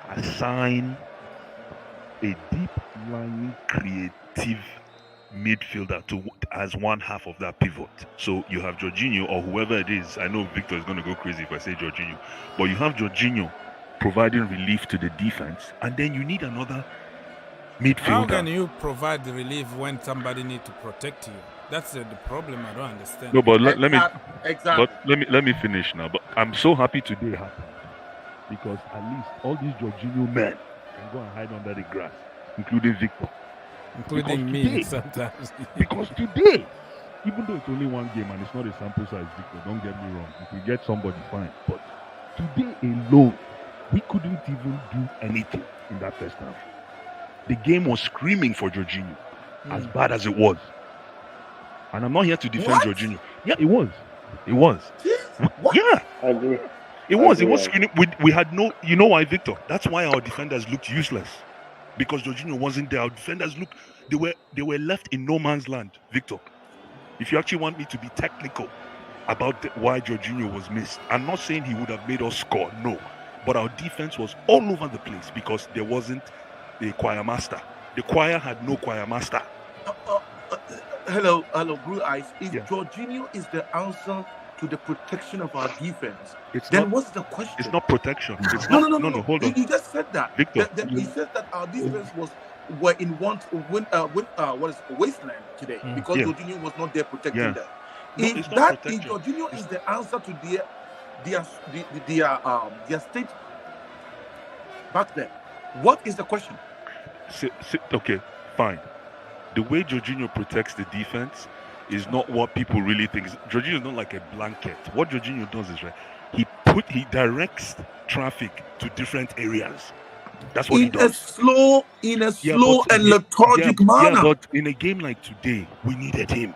assign a deep-lying, creative midfielder as one half of that pivot. So you have Jorginho or whoever it is. I know Victor is going to go crazy if I say Jorginho. But you have Jorginho providing relief to the defense. And then you need another midfielder. How can you provide the relief when somebody needs to protect you? That's the problem. I don't understand. No, but let me finish now. But I'm so happy today happened because at least all these Jorginho men can go and hide under the grass, including Victor, including me sometimes. Because today, even though it's only one game and it's not a sample size, Victor, don't get me wrong. If we get somebody, fine. But today alone, we couldn't even do anything in that first half. The game was screaming for Jorginho, as bad as it was. And I'm not here to defend Jorginho. Yeah, it was. It was. What? Yeah. I agree. It was screaming. We had no... You know why, Victor? That's why our defenders looked useless. Because Jorginho wasn't there. Our defenders looked... They were left in no man's land, Victor. If you actually want me to be technical about why Jorginho was missed, I'm not saying he would have made us score, no. But our defense was all over the place because there wasn't a choir master. The choir had no choir master. Hello, Blue Eyes. If Jorginho is the answer to the protection of our defense, what's the question? It's not protection. It's no, hold on. You just said that. Victor. You said that our defense were in wasteland today because Jorginho was not there protecting them. If Jorginho is the answer to their state back there, what is the question? Okay, fine. The way Jorginho protects the defense is not what people really think. Jorginho is not like a blanket. What Jorginho does is he directs traffic to different areas. That's what he does. In a slow and lethargic manner. Yeah, but in a game like today, we needed him.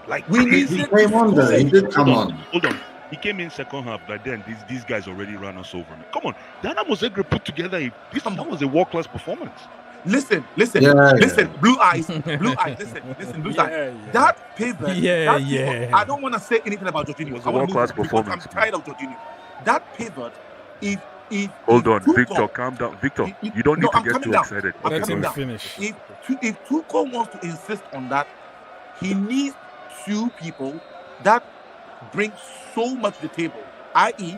Like he came on there. He did come on. Hold on. He came in second half, but then these guys already ran us over. Come on, Dinamo Zagreb put together that was a world-class performance. Listen, Blue Eyes, Blue Eyes, Blue Eyes. That pivot, I don't want to say anything about Jorginho. It was a world-class performance. I'm tired of Jorginho. That pivot, hold on, Victor, calm down. Victor, you don't need to get too excited. Let him finish. If Tuchel wants to insist on that, he needs two people that bring so much to the table, i.e.,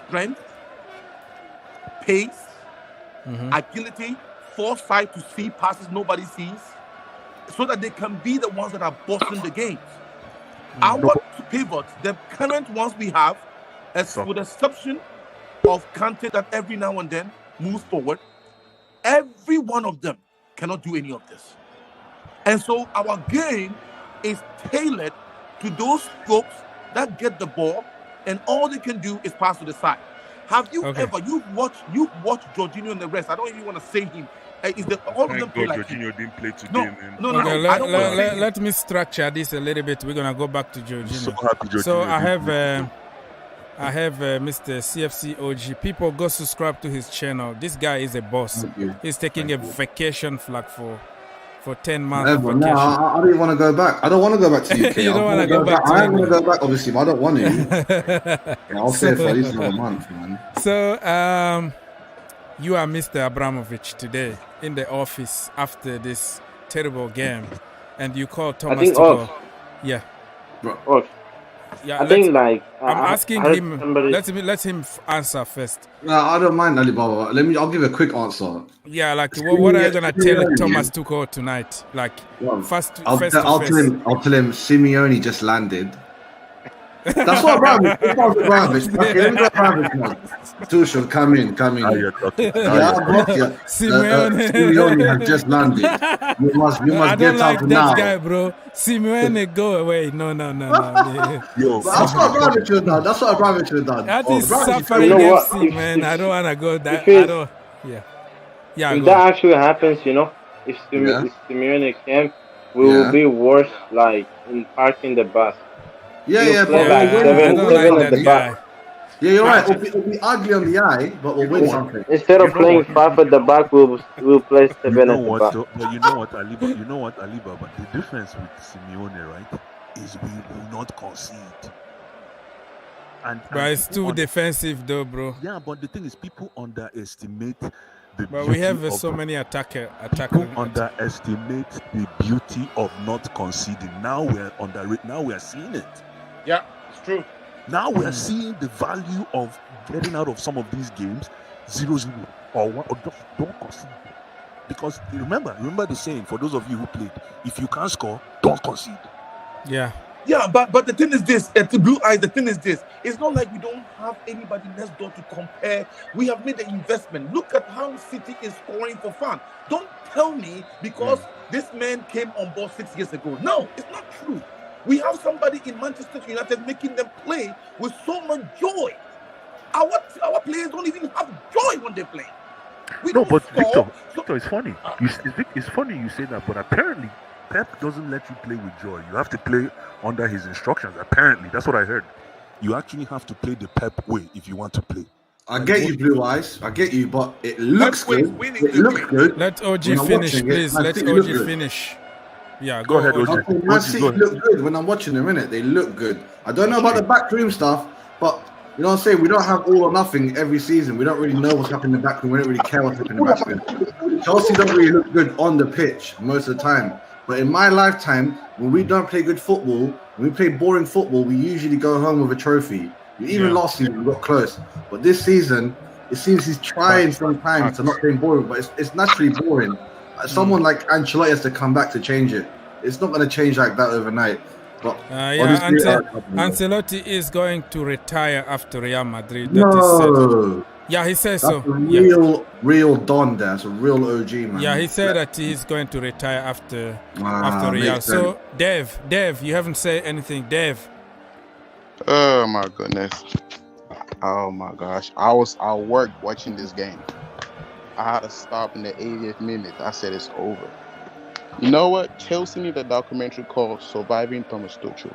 strength, pace, agility, foresight to see passes nobody sees, so that they can be the ones that are bossing the games. Our pivot, the current ones we have, with the exception of Kante that every now and then moves forward, every one of them cannot do any of this. And so our game is tailored to those folks that get the ball and all they can do is pass to the side. Have you ever, you've watched Jorginho and the rest, I don't even want to say him, all of them play like Jorginho didn't play today, man. No. Let me structure this a little bit. We're gonna go back to Jorginho. So happy Jorginho. So I have Mr. CFC OG. People go subscribe to his channel. This guy is a boss. He's taking a vacation flag for 10 months. No, I don't want to go back. I don't want to go back to UK. You don't want to go back. I am going to go back, obviously, but I don't want to. I'll stay for at least another month, man. So, you are Mr. Abramovic today in the office after this terrible game, and you call Thomas Tuchel. Yeah. I think I'm asking him. Let him answer first. No, I don't mind Alibaba. I'll give a quick answer. Yeah, like what are you gonna tell Thomas Tuchel tonight? Like I'll tell him Simeone just landed. That's what Abramovich. Okay, let me go Abramovich. Tuchel, come in. Simeone had just landed. You must get out now. That guy, bro. Simeone, go away. No. That's what Abramovich has done. That is suffering FC, man. I don't wanna go that. If that actually happens, if Simeone came, we will be worse, like in parking the bus. Yeah, but I don't like that guy. Yeah, you're right. It'll be ugly on the eye, but we'll win something. Instead of playing 5 at the back, we'll play 7 at the back. But you know what, Aliba, but the difference with Simeone, right, is we will not concede. But it's too defensive, though, bro. Yeah, but the thing is, people underestimate but we have so many attackers. People underestimate the beauty of not conceding. Now we are seeing it. Yeah, it's true. Now we are seeing the value of getting out of some of these games 0-0 or 1 or just don't concede. Because remember the saying, for those of you who played, if you can't score, don't concede. Yeah. Yeah, but the thing is this, at the Blue Eyes, the thing is this. It's not like we don't have anybody next door to compare. We have made the investment. Look at how City is scoring for fun. Don't tell me because this man came on board 6 years ago. No, it's not true. We have somebody in Manchester United making them play with so much joy. Our players don't even have joy when they play. Victor, it's funny. It's funny you say that, but apparently Pep doesn't let you play with joy. You have to play under his instructions. Apparently, that's what I heard. You actually have to play the Pep way if you want to play. I get you, Blue Eyes. I get you, but it looks good. It looks good. Let OG finish, please. Let OG finish. Yeah, go ahead, OG. Man City look good when I'm watching them, innit? They look good. I don't know about the backroom stuff, but you know what I'm saying? We don't have all or nothing every season. We don't really know what's happening in the backroom. We don't really care what's happening in the backroom. Chelsea don't really look good on the pitch most of the time. But in my lifetime, when we don't play good football, when we play boring football, we usually go home with a trophy. Even last season, we got close. But this season, it seems he's trying sometimes to not play boring, but it's naturally boring. Someone like Ancelotti has to come back to change it. It's not going to change like that overnight. But Ancelotti is going to retire after Real Madrid. That is said. Yeah, he says so. Real Don there. It's a real OG, man. Yeah, he said that he's going to retire after Real. So, Dev, you haven't said anything. Dev. Oh, my goodness. Oh, my gosh. I was at work watching this game. I had to stop in the 80th minute. I said it's over. You know what? Chelsea need a documentary called Surviving Thomas Tuchel.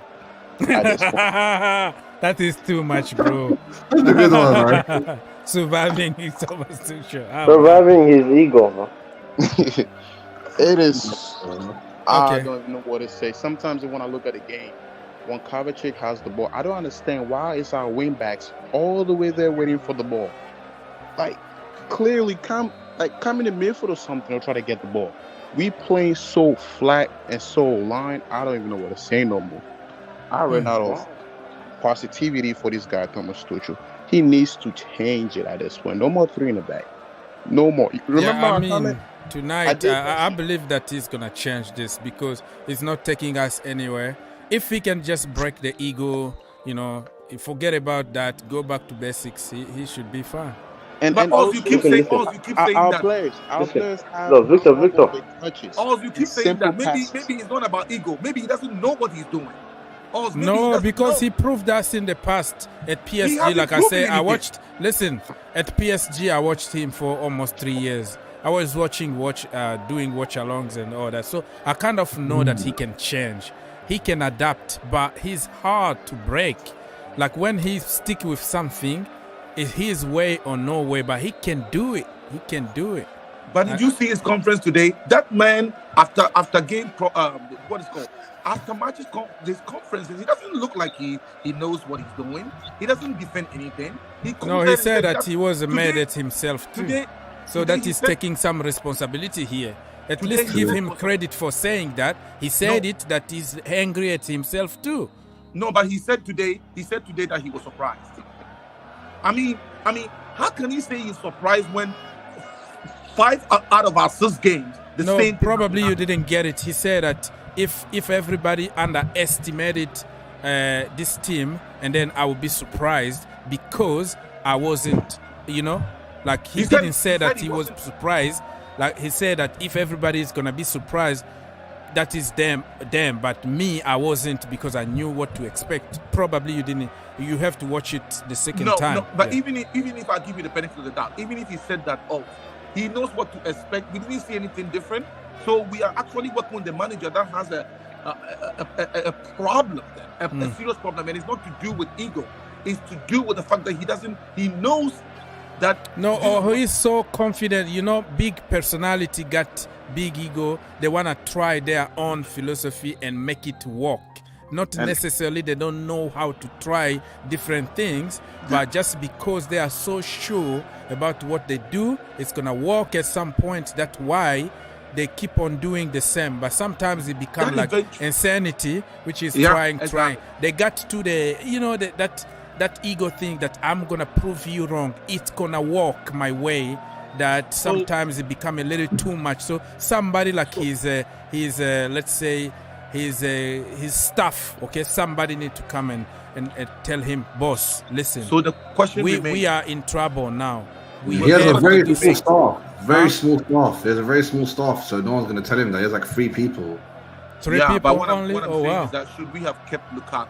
That is too much, bro. That's a good one, right? Surviving his Thomas Tuchel. Surviving his ego. It is. I don't even know what to say. Sometimes when I look at the game, when Kovacic has the ball, I don't understand why is our wing backs all the way there waiting for the ball. Like, clearly come in the midfield or something or try to get the ball. We playing so flat and so line, I don't even know what to say no more. I ran out of positivity for this guy, Thomas Tuchel. He needs to change it at this point. No more 3 in the back. No more. Remember tonight, I believe that he's going to change this because it's not taking us anywhere. If he can just break the ego, forget about that, go back to basics, he should be fine. But all you keep saying our players have Victor. All you keep saying that maybe it's not about ego. Maybe he doesn't know what he's doing. No, because he proved us in the past at PSG. Like I say, at PSG, I watched him for almost 3 years. I was doing watch-alongs and all that. So I kind of know that he can change. He can adapt, but he's hard to break. Like when he stick with something, it's his way or no way, but he can do it. But did you see his conference today? That man, after game, after matches, his conferences, he doesn't look like he knows what he's doing. He doesn't defend anything. He said that he was mad at himself too. So that he's taking some responsibility here. At least give him credit for saying that. He said that he's angry at himself too. No, but he said today that he was surprised. I mean, how can he say he's surprised when 5 out of our 6 games, the same? Probably you didn't get it. He said that if everybody underestimated this team, and then I would be surprised because I wasn't, like he didn't say that he was surprised. Like he said that if everybody is gonna be surprised, that is them. But me, I wasn't because I knew what to expect. Probably you didn't. You have to watch it the second time. No, but even if I give you the benefit of the doubt, even if he said that, he knows what to expect. We didn't see anything different. So we are actually working with the manager that has a problem, a serious problem, and it's not to do with ego. is to do with the fact that he knows that. No, or he's so confident, big personality, got big ego. They want to try their own philosophy and make it work. Not necessarily they don't know how to try different things, but just because they are so sure about what they do, it's going to work at some point. That's why they keep on doing the same. But sometimes it becomes like insanity, which is trying. They got to the, that ego thing that I'm going to prove you wrong. It's going to work my way. That sometimes it become a little too much. So somebody like his let's say, his staff, okay, somebody need to come and tell him, boss, listen. So the question we are in trouble now. He has a very small staff. Very small staff. He has a very small staff, so no one's going to tell him that. He has like 3 people. 3 people but what only? I'm saying is that should we have kept Lukaku?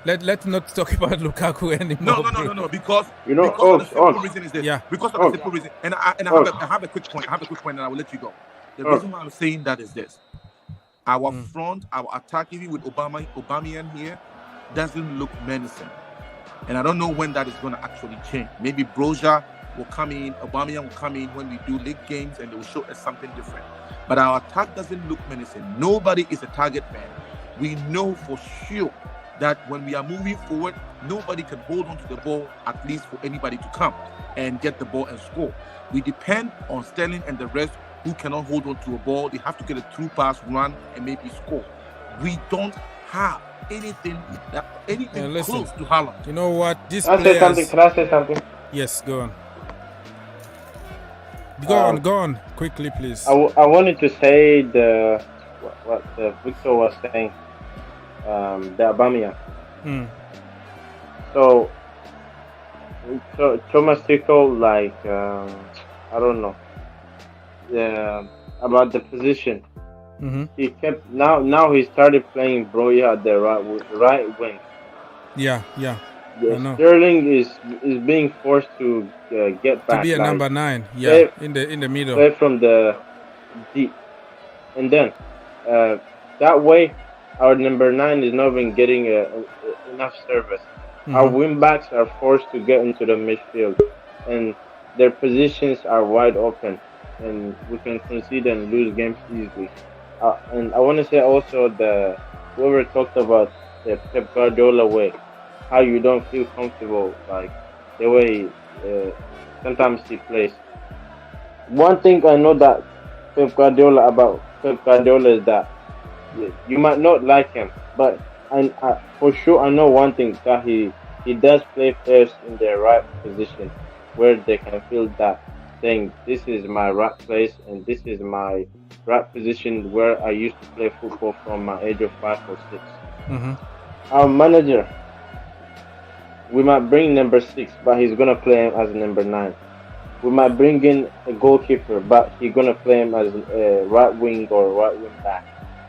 Let's not talk about Lukaku anymore. No. Because of the simple reason is this. Yeah. Because of the simple reason, and I have a quick point. And I will let you go. The reason why I'm saying that is this. Our front, our attack, even with Aubameyang here, doesn't look menacing. And I don't know when that is going to actually change. Maybe Broja will come in, Aubameyang will come in when we do league games, and they will show us something different. But our attack doesn't look menacing. Nobody is a target man. We know for sure that when we are moving forward, nobody can hold on to the ball, at least for anybody to come and get the ball and score. We depend on Sterling and the rest who cannot hold on to a ball. They have to get a through pass, run, and maybe score. We don't have anything close to Haaland. You know what? Can I say something? Yes, go on. Go on, quickly, please. I wanted to say what Victor was saying, the Aubameyang. So Thomas Tuchel, like, I don't know, about the position. He kept now he started playing Broja at the right wing. Yeah. Sterling is being forced to get back to be a number 9. Play, in the middle. Play from the deep, and then that way our number 9 is not even getting enough service. Our wing backs are forced to get into the midfield, and their positions are wide open, and we can concede and lose games easily. And I want to say also whoever talked about the Pep Guardiola way, how you don't feel comfortable, like the way sometimes he plays. One thing I know that Pep Guardiola is that you might not like him, but for sure I know one thing, that he does play players in their right position, where they can feel that saying, this is my right place and this is my right position where I used to play football from my age of 5 or 6. Our manager, we might bring number 6, but he's gonna play him as number 9. We might bring in a goalkeeper, but he's gonna play him as a right wing or right wing back.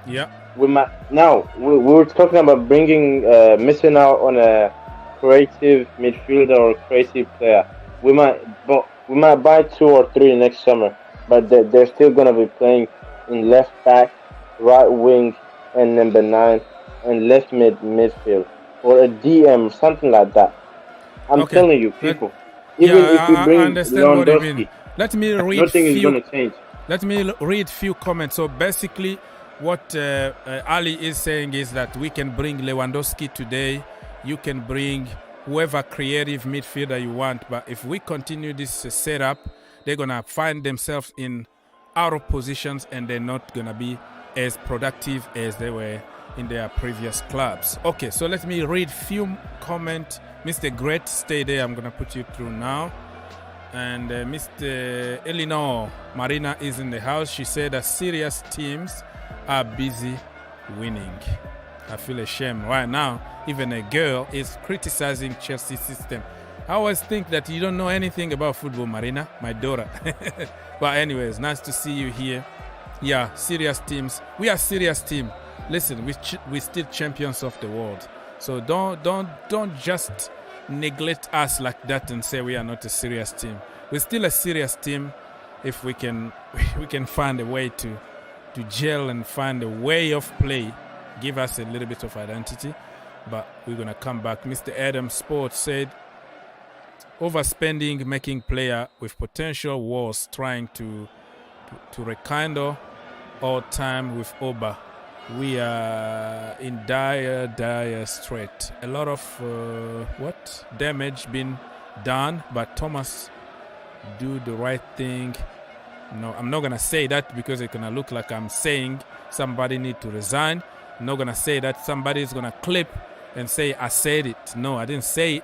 Yeah. We were talking about missing out on a creative midfielder or creative player. We might buy 2 or 3 next summer, but they're still gonna be playing in left back, right wing, and number 9, and left midfield, or a DM, something like that. I'm telling you, people. Even if we bring Lewandowski, let me read nothing is gonna change. Let me read few comments. So basically, what Ali is saying is that we can bring Lewandowski today. You can bring whoever creative midfielder you want, but if we continue this setup, they're gonna find themselves in out of positions, and they're not gonna be as productive as they were in their previous clubs. Okay, so let me read few comment. Mr. Great, stay there. I'm gonna put you through now. And Mr. Eleanor Marina is in the house. She said that serious teams are busy winning. I feel ashamed right now. Even a girl is criticizing Chelsea system. I always think that you don't know anything about football, Marina, my daughter. But anyways, nice to see you here. Yeah, serious teams. We are serious team. Listen, we're still champions of the world. So don't just neglect us like that and say we are not a serious team. We're still a serious team if we can find a way to gel and find a way of play, give us a little bit of identity. but we're going to come back. Mr. Adam Sports said, overspending, making player with potential was trying to rekindle all time with Oba. We are in dire strait. A lot of damage been done, but Thomas do the right thing. No, I'm not gonna say that because it's gonna look like I'm saying somebody need to resign. I'm not gonna say that somebody is gonna clip and say I said it. No, I didn't say it,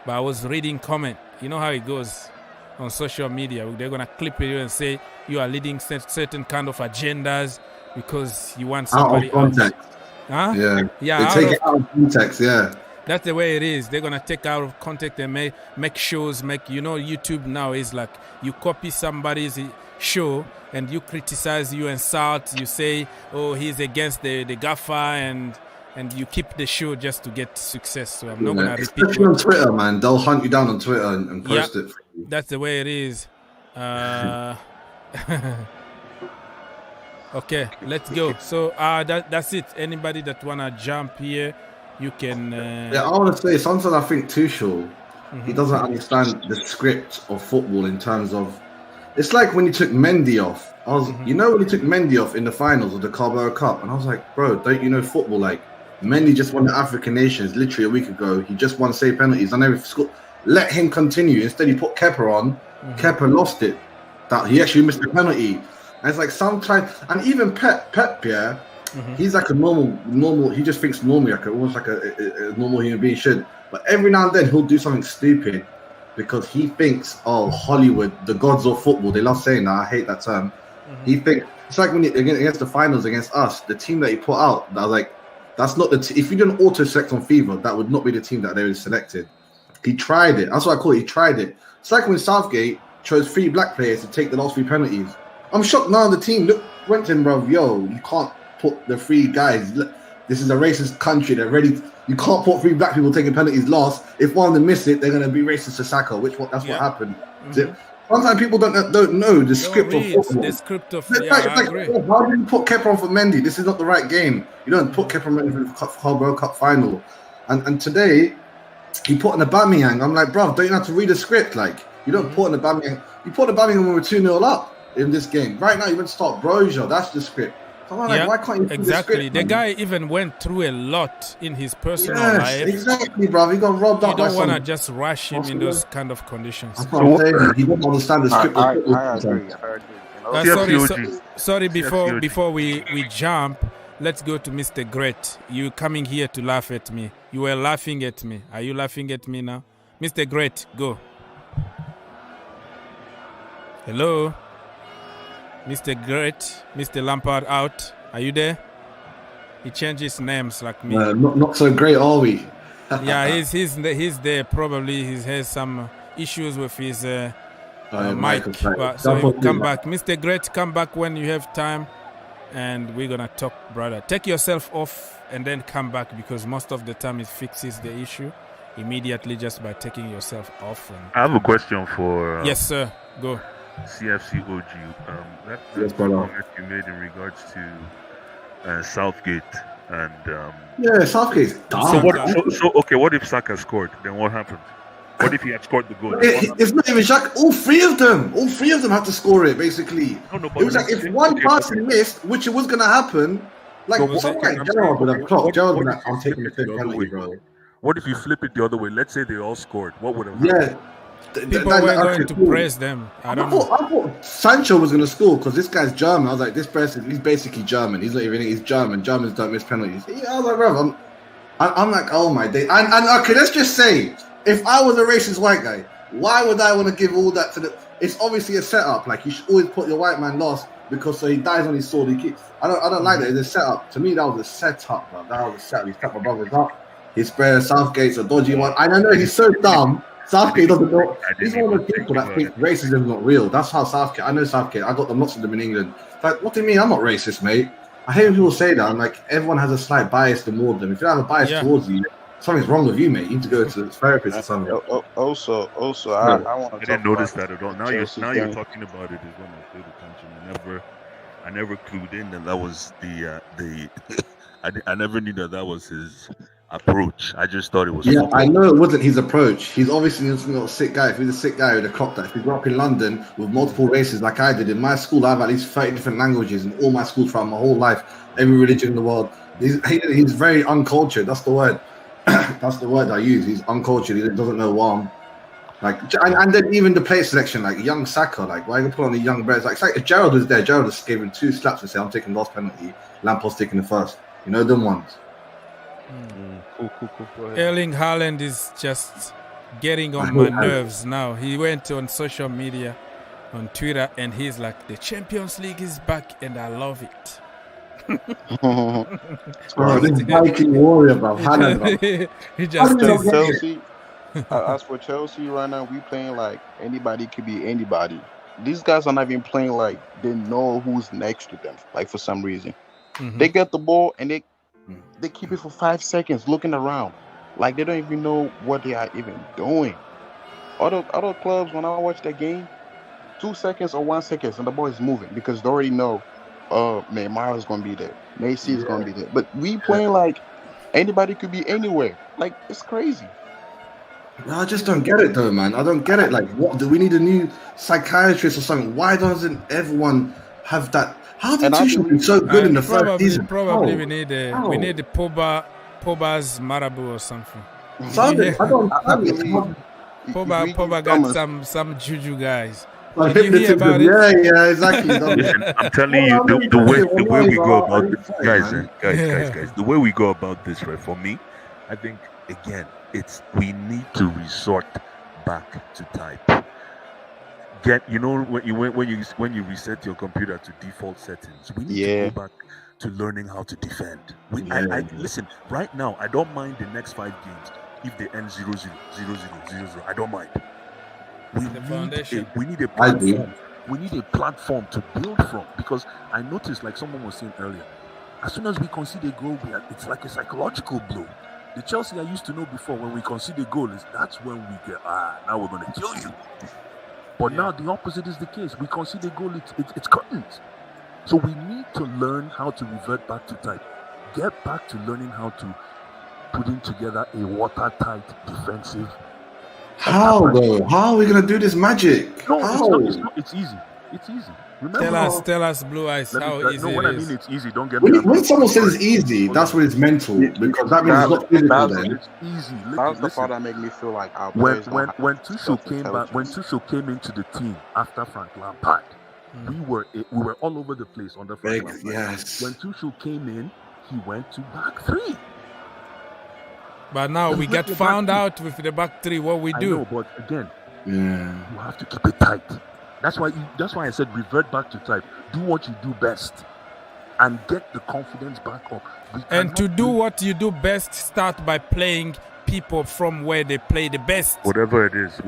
but I was reading comment. You know how it goes on social media. They're gonna clip you and say you are leading certain kind of agendas because you want somebody out of context. Huh? Yeah. They take it out of context. Yeah. That's the way it is. They're gonna take out of context and make shows. YouTube now is like you copy somebody's show and you criticize, you insult, you say, oh, he's against the gaffer, and you keep the show just to get success. So I'm not gonna repeat. Especially on Twitter, man. They'll hunt you down on Twitter and post it. That's the way it is. Okay, let's go. So that's it. Anybody that wanna jump here, you can. I want to say sometimes I think Tuchel, he doesn't understand the script of football in terms of. It's like when he took Mendy off. When he took Mendy off in the finals of the Carabao Cup, and I was like, bro, don't you know football? Like, Mendy just won the African Nations literally a week ago. He just won save penalties. I never let him continue. Instead, he put Kepa on. Kepa lost it. That he actually missed the penalty. And it's like sometimes, and even Pep, yeah, he's like a normal. He just thinks normally, like almost like a normal human being should. But every now and then he'll do something stupid because he thinks, oh, Hollywood, the gods of football. They love saying that. I hate that term. He thinks it's like when against the finals against us, the team that he put out. That was like, that's not the. If you didn't auto select on FIFA, that would not be the team that they would selected. He tried it. That's what I call it. He tried it. It's like when Southgate chose 3 black players to take the last 3 penalties. I'm shocked now the team went to him, bro. Yo, you can't put the 3 guys. Look, this is a racist country. They're ready. You can't put 3 black people taking penalties last. If one of them miss it, they're going to be racist to Saka. That's what happened. Sometimes people don't know the script of football. The script of I agree. Why did you put Kepa on for Mendy? This is not the right game. You don't put Kepa on for the Carabao Cup final. And today, he put an Aubameyang. I'm like, bro, don't you have to read the script? Like, you don't put an Aubameyang. You put Aubameyang when we were 2-0 up in this game. Right now, you would start Broja. That's the script. So I'm like, why can't you exactly. The script, guy even went through a lot in his personal life. Exactly, bro. He got robbed up. You don't want to just rush him in those kind of conditions. That's what I'm saying. He doesn't understand the script. I agree. Sorry. Before we jump, let's go to Mr. Great. You coming here to laugh at me? You were laughing at me. Are you laughing at me now, Mr. Great? Go. Hello. Mr. Great, Mr. Lampard out. Are you there? He changes names like me. Not so great, are we? Yeah, he's there. Probably he has some issues with his mic. So he'll come back. Mr. Great, come back when you have time, and we're gonna talk, brother. Take yourself off and then come back because most of the time it fixes the issue immediately just by taking yourself off. I have a question for. Yes, sir. Go. CFC OG, that's comment you made in regards to Southgate and Southgate's dumb. What if Saka scored? Then what happened? What if he had scored the goal? It's not even Saka. All three of them have to score it. Basically, it was like if one person missed, which it was gonna happen. Like someone like Gerrard would have clocked. Gerrard would have. I'm taking the 5th penalty, bro. What if you flip it the other way? Let's say they all scored. What would have happened? People were going to praise them. I thought Sancho was going to score because this guy's German. I was like, this person, he's basically German. He's not even. He's German. Germans don't miss penalties. I was like, bro, I'm like, oh my day. And okay, let's just say, if I was a racist white guy, why would I want to give all that to the? It's obviously a setup. Like you should always put your white man last because so he dies on his sword. I don't like that. It's a setup. To me, that was a setup, bro. That was a setup. He set my brothers up. His spare Southgate's a dodgy one. I don't know. He's so dumb. Southgate doesn't know. He's one of the people that think racism is not real. That's how Southgate. I know Southgate. I got them lots of them in England. Like, what do you mean? I'm not racist, mate. I hate when people say that. I'm like, everyone has a slight bias toward them. If you have a bias towards you, something's wrong with you, mate. You need to go to a therapist or something. Also, I want to. I didn't notice that at all. Now you're talking about it. Is one of my favorite countries. I never clued in that was the. I never knew that was his approach. I just thought it was. Yeah, football. I know it wasn't his approach. He's obviously not a sick guy. If he's a sick guy, he'd have clocked that. If he grew up in London with multiple races like I did, in my school, I have at least 30 different languages in all my schools throughout my whole life, every religion in the world. He's very uncultured. That's the word. That's the word I use. He's uncultured. He doesn't know one. Like, and then even the player selection, like young Saka, like why you put on the young Brits? Like if Gerald was there, Gerald just gave him 2 slaps and said, "I'm taking the last penalty." Lampard's taking the first. You know them ones. Cool. Erling Haaland is just getting on my nerves now. He went on social media, on Twitter, and he's like, "The Champions League is back, and I love it." This Viking warrior, bro. Haaland, he just Chelsea. As for Chelsea right now, we playing like anybody could be anybody. These guys are not even playing like they know who's next to them. Like for some reason, they get the ball and they keep it for 5 seconds looking around, like they don't even know what they are even doing. Other clubs, when I watch that game, 2 seconds or 1 second, and the ball is moving because they already know, Neymar is going to be there, Messi is going to be there. But we playing like anybody could be anywhere. Like it's crazy. No, I just don't get it though, man. I don't get it. Like, what do we need a new psychiatrist or something? Why doesn't everyone have that? How did Tuchel be so good in the first season? Probably we need the Pogba's Marabu or something. Pogba got some juju guys. Yeah, exactly. Listen, I'm telling you, the way we go about this, guys, the way we go about this, right? For me, I think again, we need to resort back to type. When you reset your computer to default settings, we need to go back to learning how to defend. Listen, right now, I don't mind the next 5 games if they end 0-0, 0-0, 0-0. I don't mind. We need a platform. We need a platform to build from, because I noticed, like someone was saying earlier, as soon as we concede a goal, it's like a psychological blow. The Chelsea I used to know before, when we concede a goal, that's when we get, now we're going to kill you. But now the opposite is the case. We concede a goal, it's curtains. So we need to learn how to revert back to type. Get back to learning how to putting together a watertight defensive. How though? How are we gonna do this magic? No, it's easy. It's easy. Remember, tell us, Blue Eyes, how easy it is. When I mean it's easy, don't get me. When someone says it's easy, that's when it's mental, because that means it's not physical. Then it's easy. That's the part that made me feel like when Tuchel came into the team after Frank Lampard, we were all over the place on the front line. Yes. When Tuchel came in, he went to back 3. But now we get found out with the back 3. What we do? I know, but again, you have to keep it tight. That's why I said revert back to type. Do what you do best, and get the confidence back up. And to do what you do best, start by playing people from where they play the best. Whatever it is,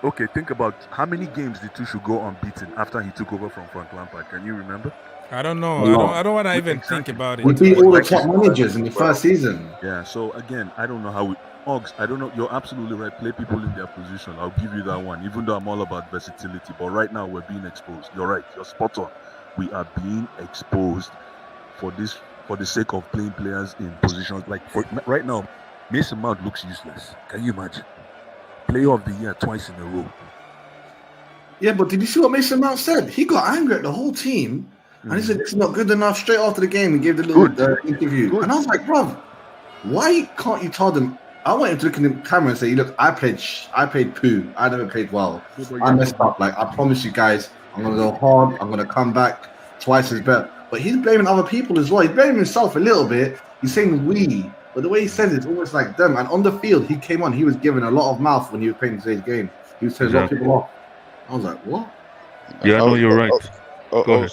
okay, think about how many games did Tuchel go unbeaten after he took over from Frank Lampard. Can you remember? I don't know. I don't want to even think about it. We beat all the top managers in the first season. Yeah, so again, I don't know how Oggs, I don't know. You're absolutely right. Play people in their position. I'll give you that one, even though I'm all about versatility. But right now, we're being exposed. You're right. You're spot on. We are being exposed for the sake of playing players in positions. Like right now, Mason Mount looks useless. Can you imagine? Player of the year twice in a row. Yeah, but did you see what Mason Mount said? He got angry at the whole team. And he said, "It's not good enough." Straight after the game, he gave the little interview. Good. And I was like, "Bro, why can't you tell them?" I want him to look in the camera and say, "Look, I played poo. I never played well. I messed up. Like, I promise you guys, I'm gonna go hard. I'm gonna come back twice as better." But he's blaming other people as well. He's blaming himself a little bit. He's saying we, but the way he says it's almost like them. And on the field, he came on. He was giving a lot of mouth when he was playing today's game. He was telling a lot of people off. I was like, "What?" Yeah, no, you're right. What's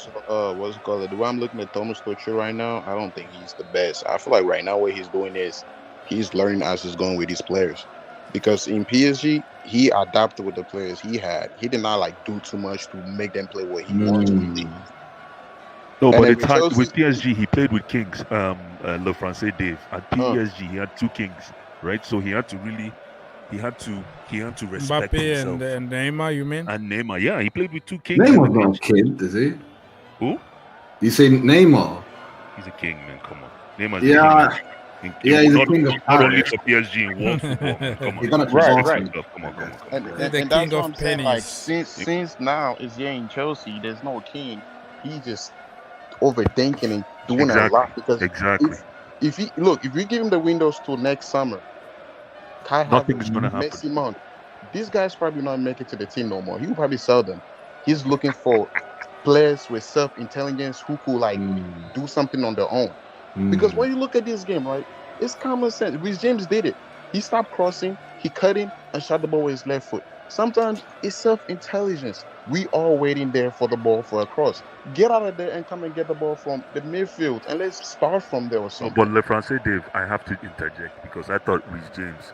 it called? The way I'm looking at Thomas Tuchel right now, I don't think he's the best. I feel like right now what he's doing is he's learning as he's going with these players. Because in PSG, he adapted with the players he had. He did not do too much to make them play what he wanted to do. No, but it's hard. With PSG, he played with kings. Le Francais Dave. At PSG, he had 2 kings, right? So he had to respect himself. Mbappe and Neymar, you mean? And Neymar, yeah, he played with 2 kings. Neymar's not a kid, is he? Who? You say Neymar? He's a king, man. Come on, Neymar's He's the king of not only for PSG in world football. Come on, right. Come on. And the that's king what of I'm saying. pennies. Like since now is here in Chelsea, there's no king. He's just overthinking and doing a lot because if you give him the windows till next summer, nothing is going to happen. Messi Mount, this guy's probably not make it to the team no more. He will probably sell them. He's looking for players with self-intelligence who could do something on their own. Because when you look at this game, right, it's common sense. Reece James did it. He stopped crossing, he cut in and shot the ball with his left foot. Sometimes it's self-intelligence. We are waiting there for the ball for a cross. Get out of there and come and get the ball from the midfield and let's start from there or something. But Le Francais, Dave, I have to interject because I thought Reece James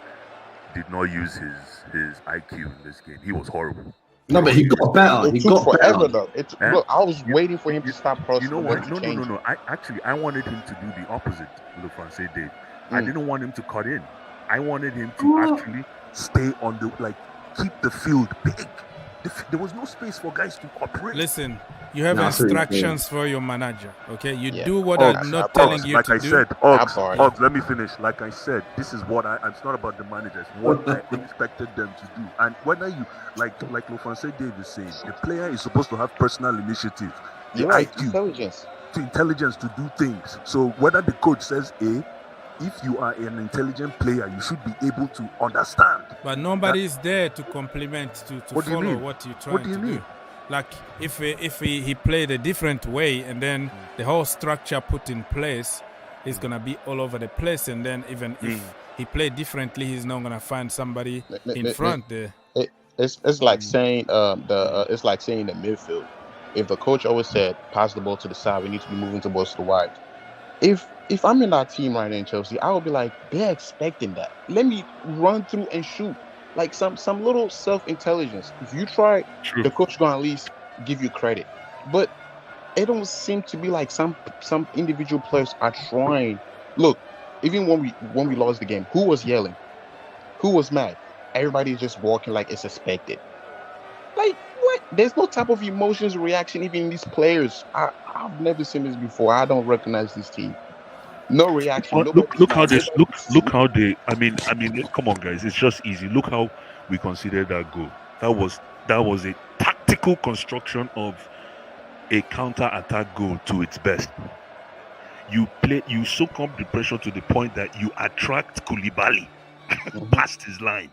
did not use his IQ in this game. He was horrible. No, but he got better. He got forever though. Look, I was waiting for him to stop crossing. You know what? No. I wanted him to do the opposite, Le Francais Dave. I didn't want him to cut in. I wanted him to actually stay on keep the field big. There was no space for guys to operate. Listen, you have instructions for your manager, okay? You do what I'm not telling you to do. Oggs, let me finish. Like I said, this is what it's not about the manager. It's what I expected them to do. And whether you, like Le Francais Dave is saying, the player is supposed to have personal initiative. The IQ, intelligence to do things. So whether the coach says A, if you are an intelligent player, you should be able to understand. But nobody is there to complement, to follow what you're trying to do. Like if he played a different way and then the whole structure put in place is gonna be all over the place, and then even if he played differently, he's not gonna find somebody in front there. It's like saying it's like saying the midfield. If the coach always said pass the ball to the side, we need to be moving towards the wide. If I'm in that team right now in Chelsea, I would be like, they're expecting that. Let me run through and shoot. Like some little self-intelligence. If you try, the coach gonna at least give you credit. But it don't seem to be like some individual players are trying. Look, even when we lost the game, who was yelling? Who was mad? Everybody's just walking like it's expected. Like what? There's no type of emotions reaction even in these players. I've never seen this before. I don't recognize this team. No reaction. Look how they. I mean, come on, guys. It's just easy. Look how we considered that goal. That was a tactical construction of a counter-attack goal to its best. You soak up the pressure to the point that you attract Koulibaly past his line.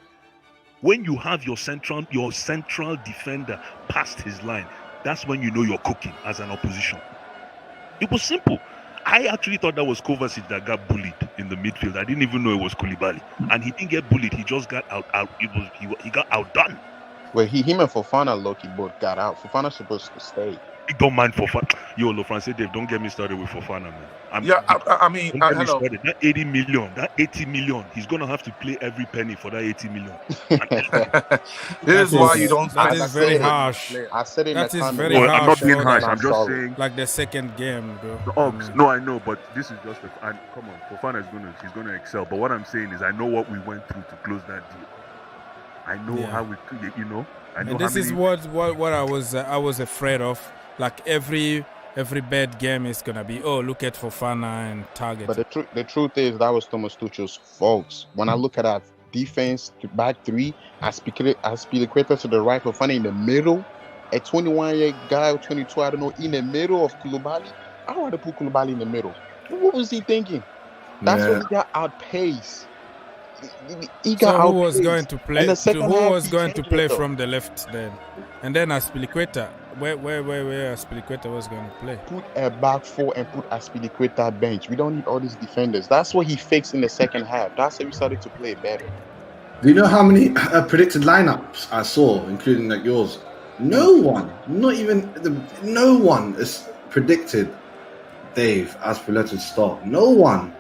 When you have your central defender past his line, that's when you know you're cooking as an opposition. It was simple. I actually thought that was Kovacic that got bullied in the midfield. I didn't even know it was Koulibaly, and he didn't get bullied. He just got out. He got outdone. Well, him and Fofana lucky both got out. Fofana's supposed to stay. Don't mind Fofana. Yo, Le Francais Dave, don't get me started with Fofana, man. Hello. That 80 million, he's going to have to play every penny for that 80 million. This is why you don't... That is very harsh. I said it that in the is very harsh. harsh. I'm not being harsh. I'm just saying... Like the second game, bro. No, I know, but this is just... come on, Fofana is going to excel. But what I'm saying is I know what we went through to close that deal. I know how we... You know? And this is what I was afraid of. Like every bad game is gonna be, look at Fofana and target. But the truth is that was Thomas Tuchel's fault. When I look at our defense, back three, Aspilicueta to the right, Fofana in the middle, a 21-year guy, 22, I don't know, in the middle of Koulibaly. I want to put Koulibaly in the middle. What was he thinking? That's when he got outpaced. He got who was going to play? Who was going to play from the left then? And then Aspilicueta. Where Aspilicueta was going to play? Put a back four and put Aspilicueta bench. We don't need all these defenders. That's what he fixed in the second half. That's how we started to play better. Do you know how many predicted lineups I saw, including like yours? No one is predicted Dave Aspilicueta start. No one.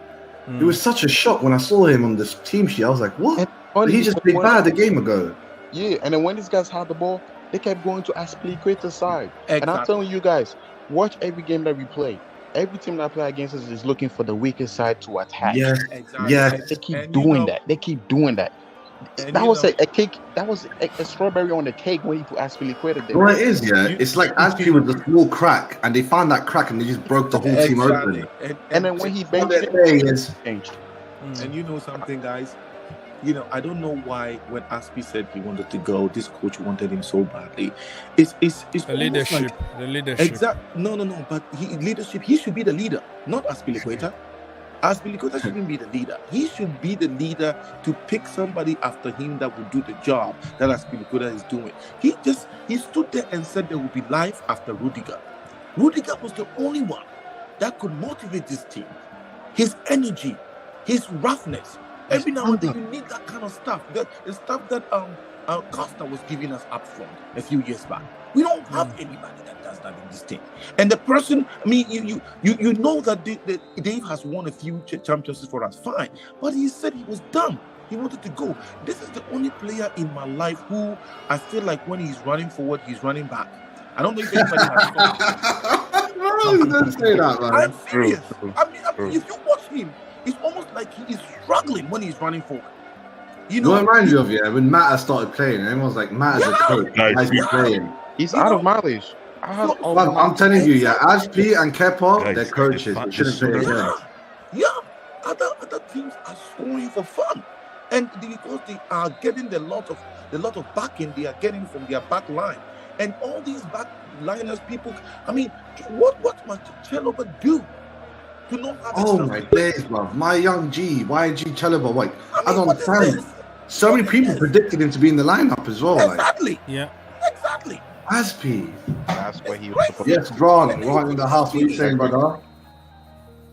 It was such a shock when I saw him on this team sheet. I was like, what? He just played bad a game ago. Yeah, and then when these guys had the ball, they kept going to Aspilicueta's side. Exactly. And I'm telling you guys, watch every game that we play. Every team that play against us is looking for the weakest side to attack. Yeah, exactly. Yeah. They keep doing that. They keep doing that. That was a cake. That was a strawberry on the cake when he put Aspilicueta there. Well, it is, yeah. It's like Aspie with a small crack, and they found that crack and they just broke the whole team open. And then when he benched it, changed. And you know something, guys? You know, I don't know why when Aspi said he wanted to go, this coach wanted him so badly. It's the leadership. Like, the leadership. No. But leadership. He should be the leader, not Aspilicueta. Aspilicueta shouldn't be the leader. He should be the leader to pick somebody after him that will do the job that Aspilicueta is doing. He stood there and said there will be life after Rudiger. Rudiger was the only one that could motivate this team. His energy, his roughness. Every now and then you need that kind of stuff. The stuff that Costa was giving us up front a few years back. We don't have anybody that does that in this team. And the person, I mean, you know that Dave has won a few championships for us, fine. But he said he was done. He wanted to go. This is the only player in my life who I feel like when he's running forward, he's running back. I don't know if anybody has thought. Don't say that, man. I'm serious. I mean, if you watch him, it's almost like he is struggling when he's running forward. You know, what reminds you of when Matt started playing, everyone's like, Matt is a coach. How's he playing? He's out of mileage. I'm telling you, Ashby and Kepa, they're coaches. They shouldn't play again. Yeah, other teams are scoring for fun, and because they are getting a lot of backing they are getting from their back line, and all these back liners people. I mean, what must Chalobah do? My days, bro. My young YG Chalobah. Wait, I don't understand. So many people predicted him to be in the lineup as well. Exactly. Yeah. Exactly. Aspi. That's where he was supposed Yes, Grant. Right in the house. What are you saying, brother?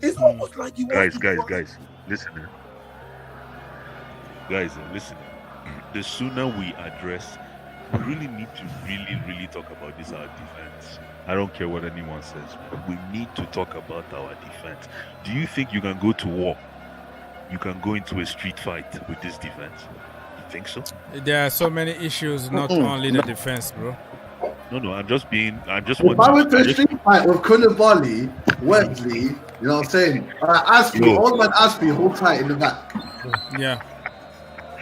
It's almost like he guys, listen. Guys, listen. The sooner we address, we really need to really talk about this, our defense. I don't care what anyone says. We need to talk about our defense. Do you think you can go to war? You can go into a street fight with this defense? You think so? There are so many issues, not only the defense, bro. No, I'm just if I went to a street fight with Koulibaly, Wesley, you know what I'm saying? Aspi, all man Aspi, hold tight in the back. Yeah.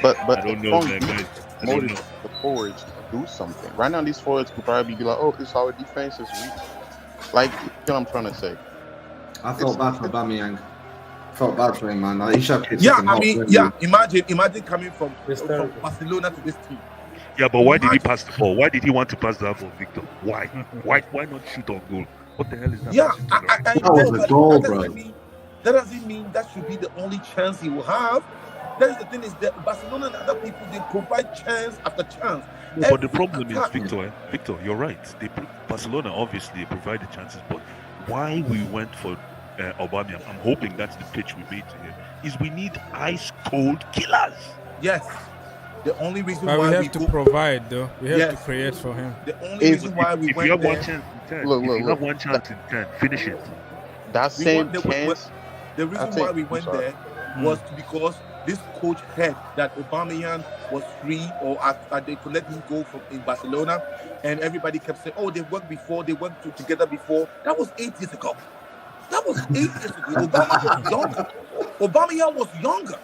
But I don't know, man, guys. The forwards do something. Right now, these forwards could probably be like, "Oh, this our defense is weak." Like, you know what I'm trying to say. I felt bad for Aubameyang. Felt bad for him, man. He should have imagine coming from Barcelona to this team. Yeah, but why did he pass the ball? Why did he want to pass that ball, Victor? Why? Why not shoot on goal? What the hell is that? Yeah, that was a goal, bro. That doesn't mean that should be the only chance he will have. That is the thing, is that Barcelona and other people, they provide chance after chance. No, but the problem is, Victor, you're right. Barcelona obviously provided chances, but why we went for Aubameyang, I'm hoping that's the pitch we made to him, is we need ice cold killers. Yes. The only reason why we have to provide, though, we have to create for him. The only reason why we went have there. One chance in 10, if you have one chance in 10, finish it. That same chance. The reason why we went there was because this coach heard that Aubameyang was free, or they could let him go in Barcelona, and everybody kept saying, "Oh, they worked before, they worked together before." That was 8 years ago. Aubameyang was younger.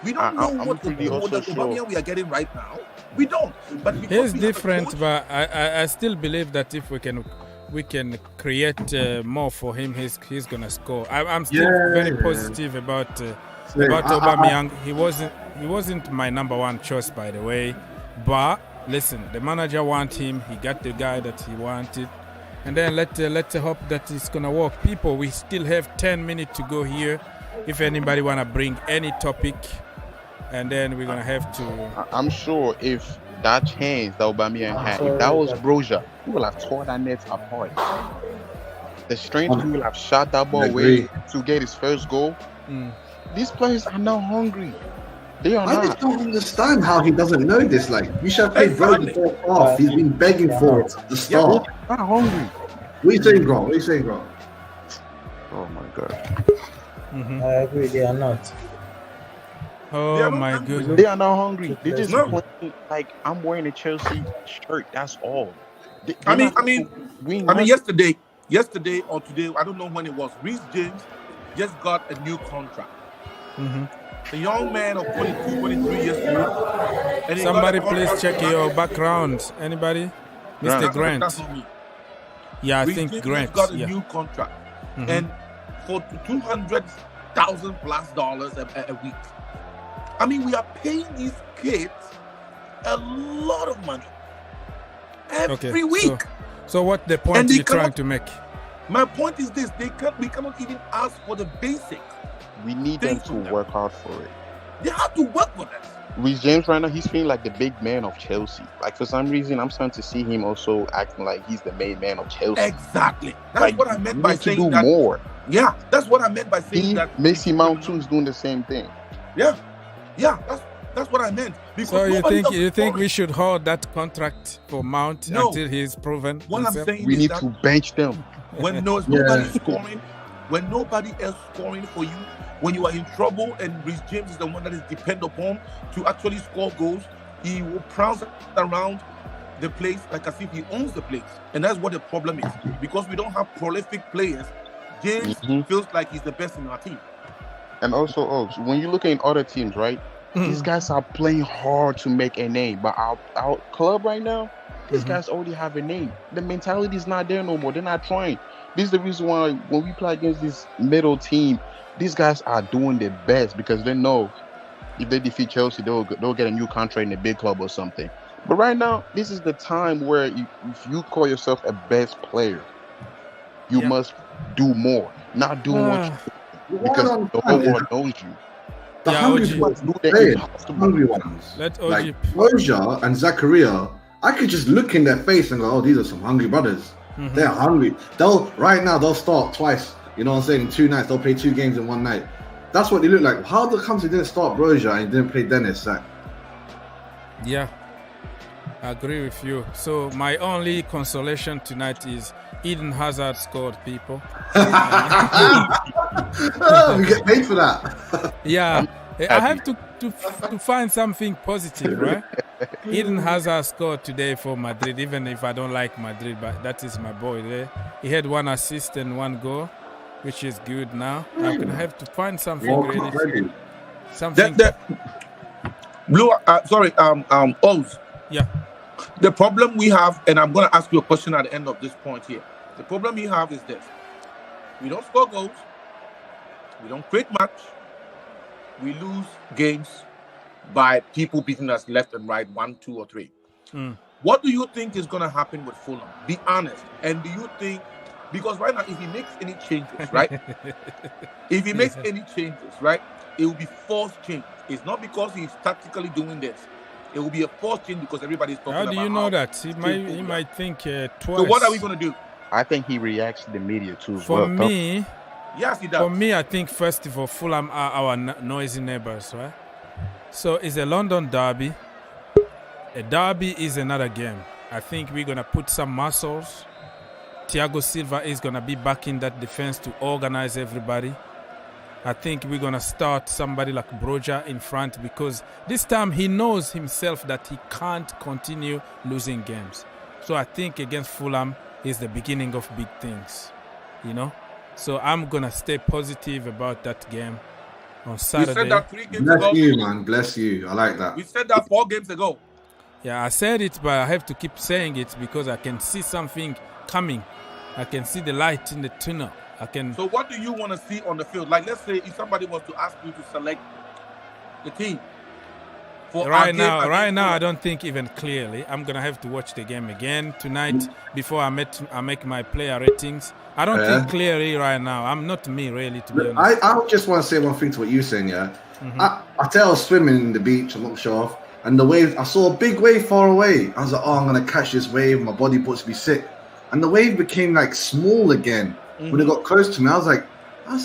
We don't know what Aubameyang we are getting right now. We don't. But he's different, but I still believe that if we can create more for him, he's gonna score. I'm still very positive about Aubameyang. He wasn't my number one choice, by the way. But listen, the manager wants him. He got the guy that he wanted, and then let's hope that it's gonna work. People, we still have 10 minutes to go here. If anybody wanna bring any topic, and then we're gonna have to. I'm sure if that chance that Aubameyang had, if that was Broja, he will have tore that net apart. The strength he will have shot that ball away to get his first goal. These players are now hungry. They are not. I just don't understand how he doesn't know this. Like, we should have played Broja for half. He's been begging for the start. They're not hungry. What are you saying, Grant? Oh my God. I agree, they are not. Oh my goodness. They are not hungry. They just like, I'm wearing a Chelsea shirt. That's all. I mean, yesterday or today, I don't know when it was. Reece James just got a new contract. A young man of 22, 23 years old. And somebody please check your background. Anybody? Mr. Grant. That's not me. Yeah, I Reece think James Grant got a new contract. And for $1,000+ a week. I mean, we are paying these kids a lot of money every week. So what the point you're trying to make? My point is this: we cannot even ask for the basics. We need them to work hard for it. They have to work for that. Reece James right now, he's feeling like the big man of Chelsea. Like, for some reason, I'm starting to see him also acting like he's the main man of Chelsea. Exactly. That's what I meant by saying that. More. Yeah, that's what I meant by saying that. Messi Mount too is doing the same thing. Yeah, that's what I meant. Because so you think we should hold that contract for Mount until he's proven? What I'm saying we need to bench them when nobody's scoring, when nobody else scoring for you. When you are in trouble and Reece James is the one that is depended upon to actually score goals, he will prance around the place like as if he owns the place. And that's what the problem is. Because we don't have prolific players, James feels like he's the best in our team. And also, when you look at other teams, right, these guys are playing hard to make a name. But our club right now, these guys already have a name. The mentality is not there no more. They're not trying. This is the reason why when we play against this middle team, these guys are doing their best because they know if they defeat Chelsea, they'll get a new contract in a big club or something. But right now, this is the time where if you call yourself a best player, you must do more, not do what you do, because the whole world knows you. The hungry ones, like Roja and Zakaria, I could just look in their face and go, "Oh, these are some hungry brothers. They're hungry. They'll start twice." You know what I'm saying? In 2 nights, they'll play 2 games in 1 night. That's what they look like. How the comes he didn't start Broja and he didn't play Dennis? Yeah, I agree with you. So my only consolation tonight is Eden Hazard scored, people. We get paid for that. Yeah, I have to find something positive, right? Eden Hazard scored today for Madrid, even if I don't like Madrid, but that is my boy there. He had 1 assist and 1 goal, which is good now. I'm going to have to find something really. Something. Blue, Oz. Yeah. The problem we have, and I'm going to ask you a question at the end of this point here. The problem we have is this. We don't score goals. We don't create much. We lose games by people beating us left and right, 1, 2, or 3. What do you think is going to happen with Fulham? Be honest. And do you think, because right now, if he makes any changes, right? If he makes any changes, right, it will be forced change. It's not because he's tactically doing this. It will be a forced change because everybody's talking about. How do you know that? He might think twice. So what are we going to do? I think he reacts to the media too. For me, yes, he does. For me, I think first of all, Fulham are our noisy neighbors, right? So it's a London derby. A derby is another game. I think we're going to put some muscles. Thiago Silva is going to be back in that defense to organize everybody. I think we're going to start somebody like Broja in front because this time he knows himself that he can't continue losing games. So I think against Fulham is the beginning of big things, you know? So I'm going to stay positive about that game on Saturday. You said that 3 games ago. Bless you, man. Bless you. I like that. We said that 4 games ago. Yeah, I said it, but I have to keep saying it because I can see something coming. I can see the light in the tunnel. So what do you want to see on the field? Like, let's say if somebody was to ask you to select the team. Right now, I don't think even clearly. I'm going to have to watch the game again tonight before I make my player ratings. I don't think clearly right now. I'm not me, really, to be honest. I just want to say one thing to what you're saying, yeah? I tell I was swimming in the beach, I'm not sure, and the wave, I saw a big wave far away. I was like, oh, I'm going to catch this wave. My body wants to be sick. And the wave became like small again. When it got close to me, I was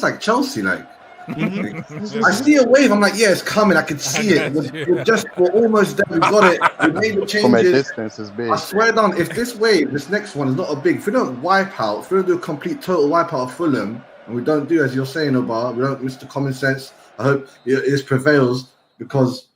like Chelsea, like. I see a wave. I'm like, yeah, it's coming. I can see it. We're almost there. We got it. We made the changes. From a distance, it's big. I swear down, if this wave, this next one is not a big. If we don't wipe out, if we don't do a complete total wipe out of Fulham, and we don't do as you're saying, Obar, we don't use the common sense. I hope it prevails because.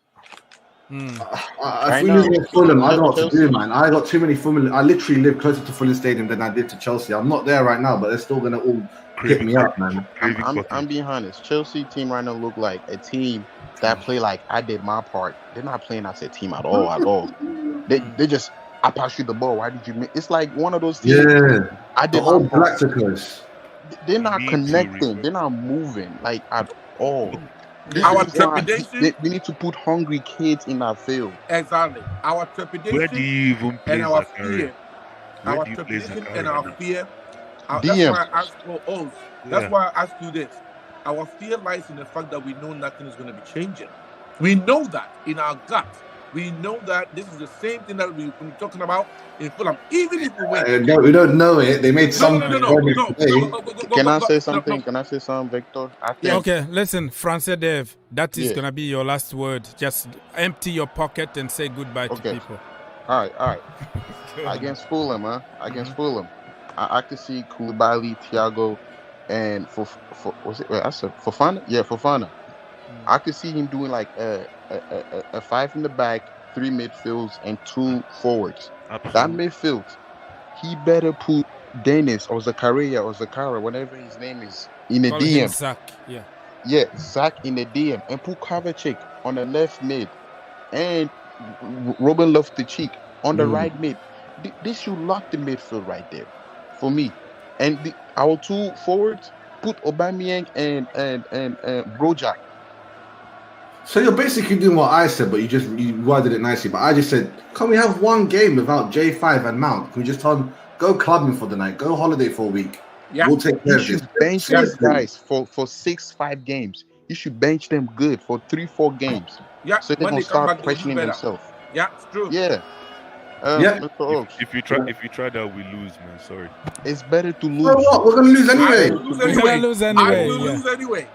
If we lose against Fulham, I don't know what to do, man. I got too many Fulham. I literally live closer to Fulham Stadium than I did to Chelsea. I'm not there right now, but they're still gonna all pick me up, man. I'm being honest. Chelsea team right now look like a team that play like I did my part. They're not playing as a team at all. They just I pass you the ball. Why did you? It's like one of those teams. Yeah, I did all Galacticos. they're not connecting. They're not moving like at all. Our trepidation. We need to put hungry kids in our field. Exactly. Our trepidation. Where do you even play and our Zakaria? fear. Our trepidation and our fear. That's DM. why I asked for Oz. That's why I asked you this. Our fear lies in the fact that we know nothing is going to be changing. We know that in our gut. We know that this is the same thing that we've been talking about in Fulham. Even if we win. No, we don't know it. They made some. No. Can I say something? Can I say something, Victor? Okay, listen, Francis Dev, that is going to be your last word. Just empty your pocket and say goodbye to people. All right. Against Fulham, Fulham, I could see Koulibaly, Thiago, and Fofana? Yeah, Fofana. I could see him doing like a 5 in the back, 3 midfields, and 2 forwards. Absolutely. That midfield, he better put Dennis or Zakaria, whatever his name is, in a DM. Zach, Zach in a DM, and put Kovacic on the left mid, and Robin Loftus-Cheek on the right mid. This should lock the midfield right there, for me. And our 2 forwards, put Aubameyang and Broja. So you're basically doing what I said, but you worded it nicely. But I just said, can we have one game without J5 and Mount? Can we just tell them, go clubbing for the night, go holiday for a week? Yeah. We'll take care of this. You should bench these guys for 6-5 games. You should bench them good for 3-4 games. Yeah. So they're going to start questioning themselves. Yeah, it's true. Yeah. If you try that, we lose, man. Sorry. It's better to lose. So what? We're going to lose anyway. I will lose anyway.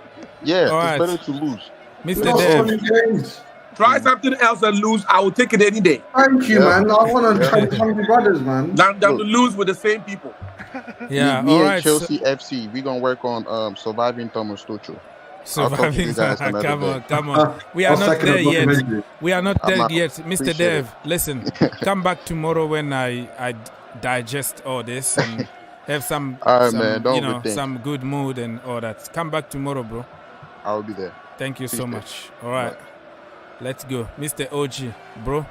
Yeah, all it's better to lose. Mr. Dev. Try something else and lose. I will take it any day. Thank you, man. I want to try with Hungry Brothers, man. Than to lose with the same people. Yeah, me all and right. Chelsea FC, we're going to work on surviving Thomas Tuchel. Surviving. Come on. We are not there yet. Mr. Dev, listen, come back tomorrow when I digest all this and have some good mood and all that. Come back tomorrow, bro. I'll be there. Thank you so much. All right. Let's go. Mr. OG, bro.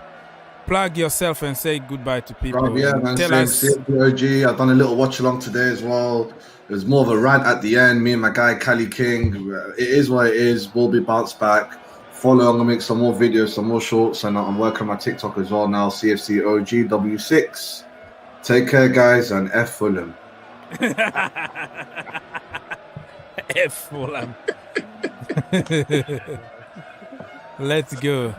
Plug yourself and say goodbye to people. Yeah, man. Tell us. OG. I've done a little watch along today as well. It was more of a rant at the end. Me and my guy, Cali King. It is what it is. We'll be bounced back. Follow. I'm going to make some more videos, some more shorts. And I'm working on my TikTok as well now. CFC OG W6. Take care, guys. And F Fulham. F Fulham. Let's go.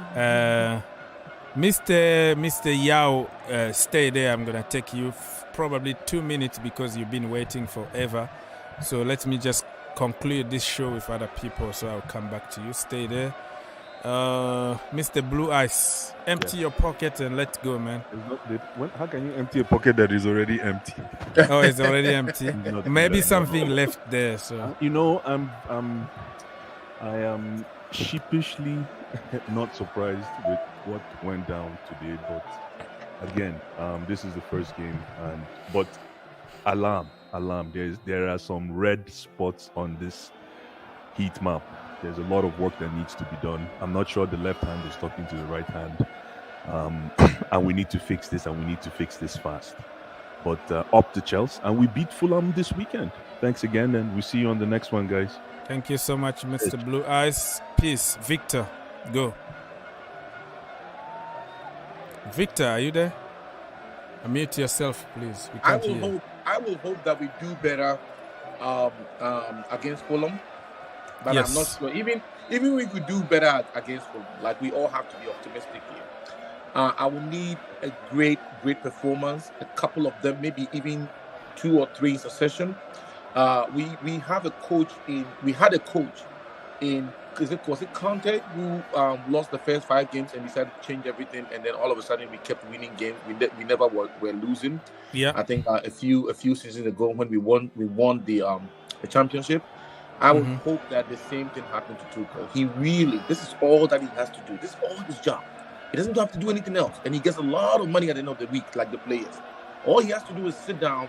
Mr. Yao, stay there. I'm going to take you probably 2 minutes because you've been waiting forever. So let me just conclude this show with other people. So I'll come back to you. Stay there. Mr. Blue Eyes, empty your pocket and let's go, man. How can you empty a pocket that is already empty? Oh, it's already empty. Maybe something left there. So I am sheepishly not surprised with what went down today, but again, this is the first game, but alarm. There are some red spots on this heat map. There's a lot of work that needs to be done. I'm not sure the left hand is talking to the right hand, and we need to fix this, and we need to fix this fast. But up to Chelsea, and we beat Fulham this weekend. Thanks again, and we'll see you on the next one, guys. Thank you so much, Mr. Blue Eyes. Peace. Victor, go. Victor, are you there? Unmute yourself, please. I will hope that we do better against Fulham. But yes. I'm not sure. Even we could do better against Fulham. Like, we all have to be optimistic here. I will need a great performance. A couple of them, maybe even 2 or 3 in succession. We have a coach in. We had a coach in. Was it Conte who lost the first 5 games and decided to change everything, and then all of a sudden we kept winning games. We never were losing. Yeah, I think a few seasons ago when we won the championship. I would hope that the same thing happened to Tuchel. This is all that he has to do. This is all his job. He doesn't have to do anything else, and he gets a lot of money at the end of the week, like the players. All he has to do is sit down,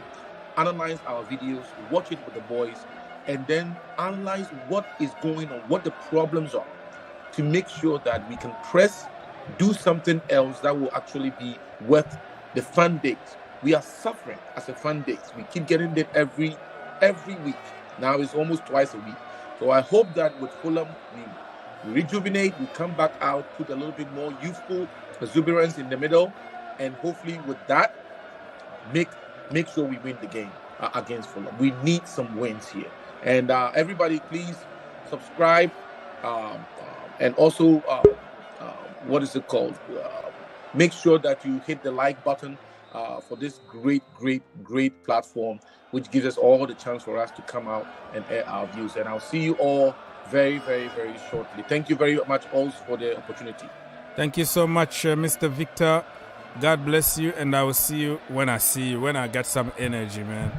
analyze our videos, watch it with the boys, and then analyze what is going on, what the problems are, to make sure that we can press, do something else that will actually be worth the fan days. We are suffering as a fan base. We keep getting it every every week. Now it's almost twice a week. So I hope that with Fulham, we rejuvenate, we come back out, put a little bit more youthful exuberance in the middle, and hopefully with that, make sure we win the game against Fulham. We need some wins here. And everybody, please subscribe, and also, what is it called? Make sure that you hit the like button for this great platform, which gives us all the chance for us to come out and air our views. And I'll see you all very, very, very shortly. Thank you very much all for the opportunity. Thank you so much, Mr. Victor. God bless you, and I will see you, when I get some energy, man.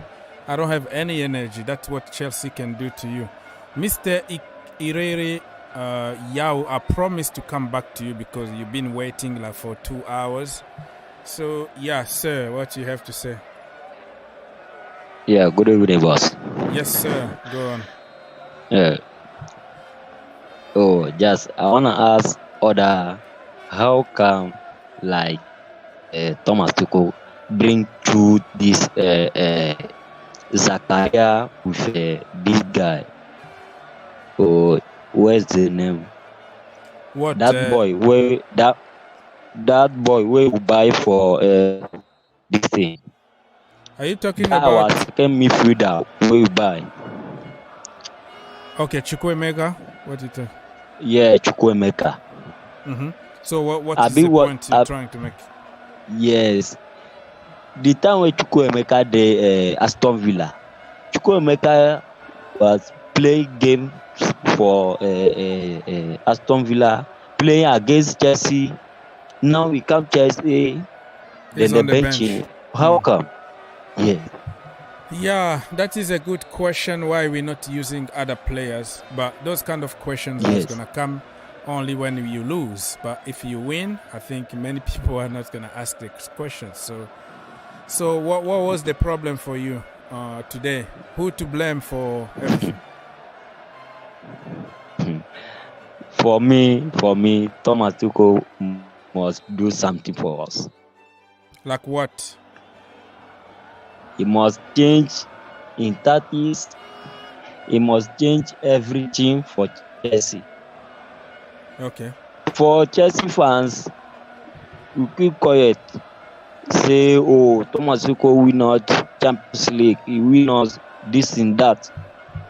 I don't have any energy. That's what Chelsea can do to you. Mr. Irere Yao, I promise to come back to you because you've been waiting like for 2 hours. So, yeah, sir, what you have to say? Yeah, good evening, boss. Yes, sir. Go on. Yeah. Oh, I want to ask how come, like, Thomas Tuchel bring through this Zakaria with this guy? Oh, where's the name? What? That boy where you buy for this thing. Are you talking about our second midfielder where you buy? Okay, Chukwuemeka. What do you think? Yeah, Chukwuemeka. So what is the point you're trying to make? Yes. The time when Chukwuemeka the Aston Villa, Chukwuemeka was playing games for Aston Villa, playing against Chelsea. Now we come Chelsea, then the bench. How come? Yeah, that is a good question. Why we're not using other players? But those kind of questions are gonna come only when you lose. But if you win, I think many people are not gonna ask the questions. So what was the problem for you today? Who to blame for everything? For me, Thomas Tuchel must do something for us. Like what? He must change in tactics. He must change everything for Chelsea. Okay. For Chelsea fans, you keep quiet. Say, oh, Thomas Tuchel win not Champions League. He win us this and that.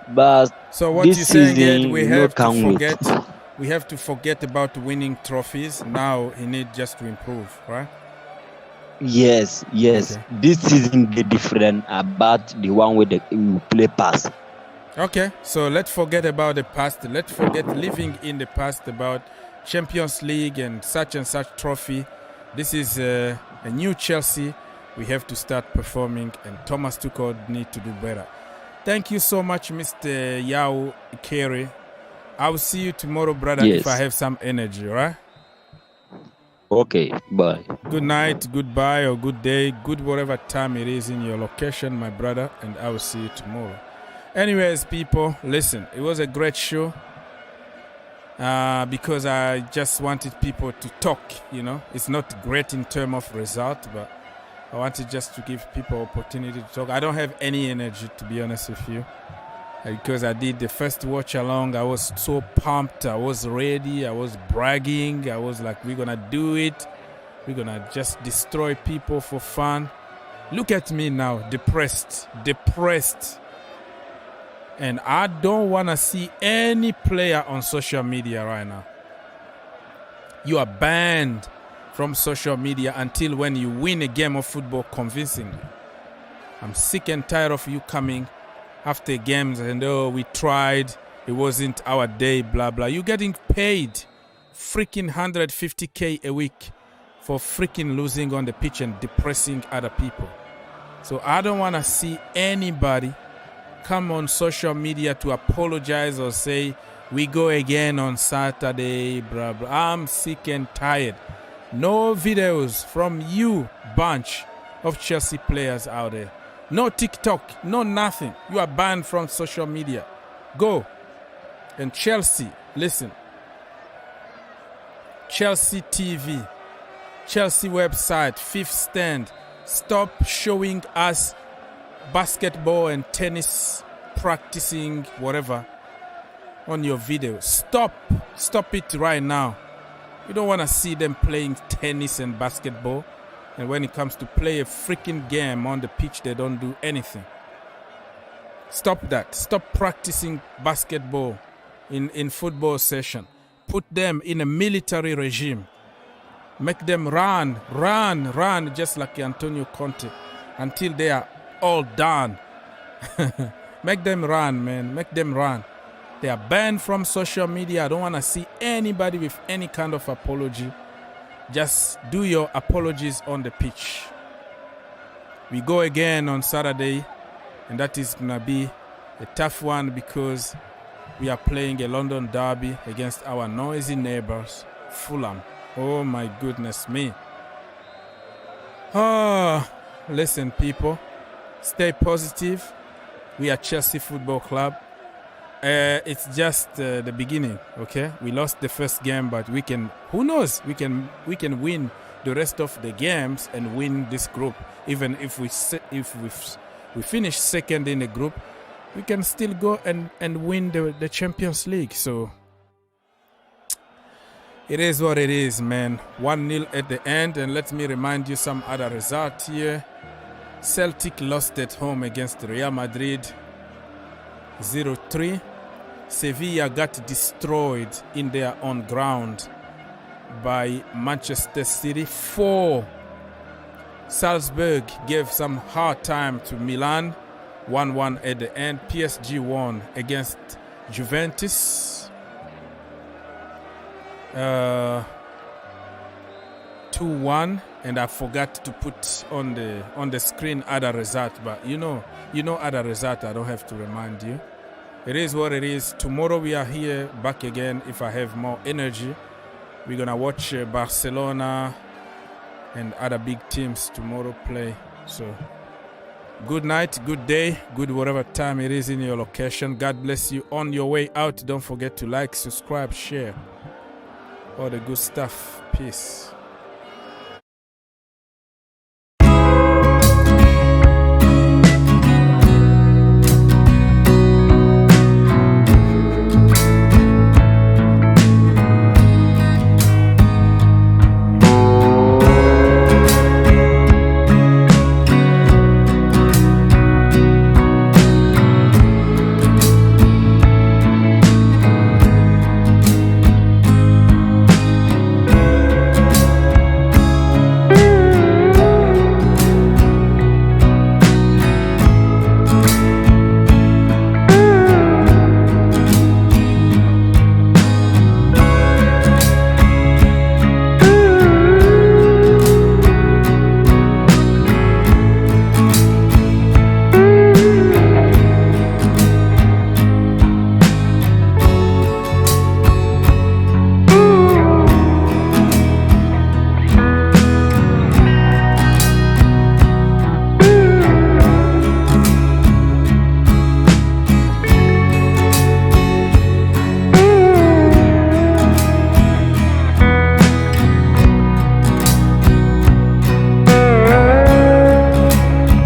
But so what you're saying is we have to forget about winning trophies. Now he needs just to improve, right? Yes. Okay. This isn't the different about the one where we play past. Okay, so let's forget about the past. Let's forget living in the past about Champions League and such trophy. This is a new Chelsea. We have to start performing, and Thomas Tuchel need to do better. Thank you so much, Mr. Yao Ikere. I will see you tomorrow, brother, if I have some energy, right? Okay, bye. Good night, goodbye, or good day, good whatever time it is in your location, my brother, and I will see you tomorrow. Anyways, people, listen, it was a great show because I just wanted people to talk, you know. It's not great in terms of result, but I wanted just to give people opportunity to talk. I don't have any energy, to be honest with you, because I did the first watch along. I was so pumped. I was ready. I was bragging. I was like, we're going to do it. We're going to just destroy people for fun. Look at me now, depressed. And I don't want to see any player on social media right now. You are banned from social media until when you win a game of football convincingly. I'm sick and tired of you coming after games and, oh, we tried, it wasn't our day, blah, blah. You're getting paid freaking 150K a week for freaking losing on the pitch and depressing other people. So I don't want to see anybody come on social media to apologize or say, we go again on Saturday, blah, blah. I'm sick and tired. No videos from you bunch of Chelsea players out there. No TikTok, no nothing. You are banned from social media. Go. And Chelsea, listen. Chelsea TV, Chelsea website, Fifth Stand. Stop showing us basketball and tennis practicing, whatever, on your video. Stop it right now. You don't want to see them playing tennis and basketball, and when it comes to play a freaking game on the pitch, they don't do anything. Stop that. Stop practicing basketball in football session. Put them in a military regime. Make them run, just like Antonio Conte, until they are all done. Make them run, man. Make them run. They are banned from social media. I don't want to see anybody with any kind of apology. Just do your apologies on the pitch. We go again on Saturday, and that is going to be a tough one because we are playing a London derby against our noisy neighbors, Fulham. Oh my goodness me. Listen, people, stay positive. We are Chelsea Football Club. It's just the beginning, okay? We lost the first game, but we can, who knows? We can win the rest of the games and win this group. Even if we finish second in the group, we can still go and win the Champions League. So it is what it is, man. 1-0 at the end, and let me remind you some other results here. Celtic lost at home against Real Madrid 0-3. Sevilla got destroyed in their own ground by Manchester City 4. Salzburg gave some hard time to Milan 1-1 at the end. PSG won against Juventus 2-1, and I forgot to put on the screen other result, but you know other result. I don't have to remind you. It is what it is. Tomorrow we are here back again. If I have more energy, we're gonna watch Barcelona and other big teams tomorrow play. So good night, good day, good whatever time it is in your location. God bless you. On your way out, don't forget to like, subscribe, share, all the good stuff. Peace.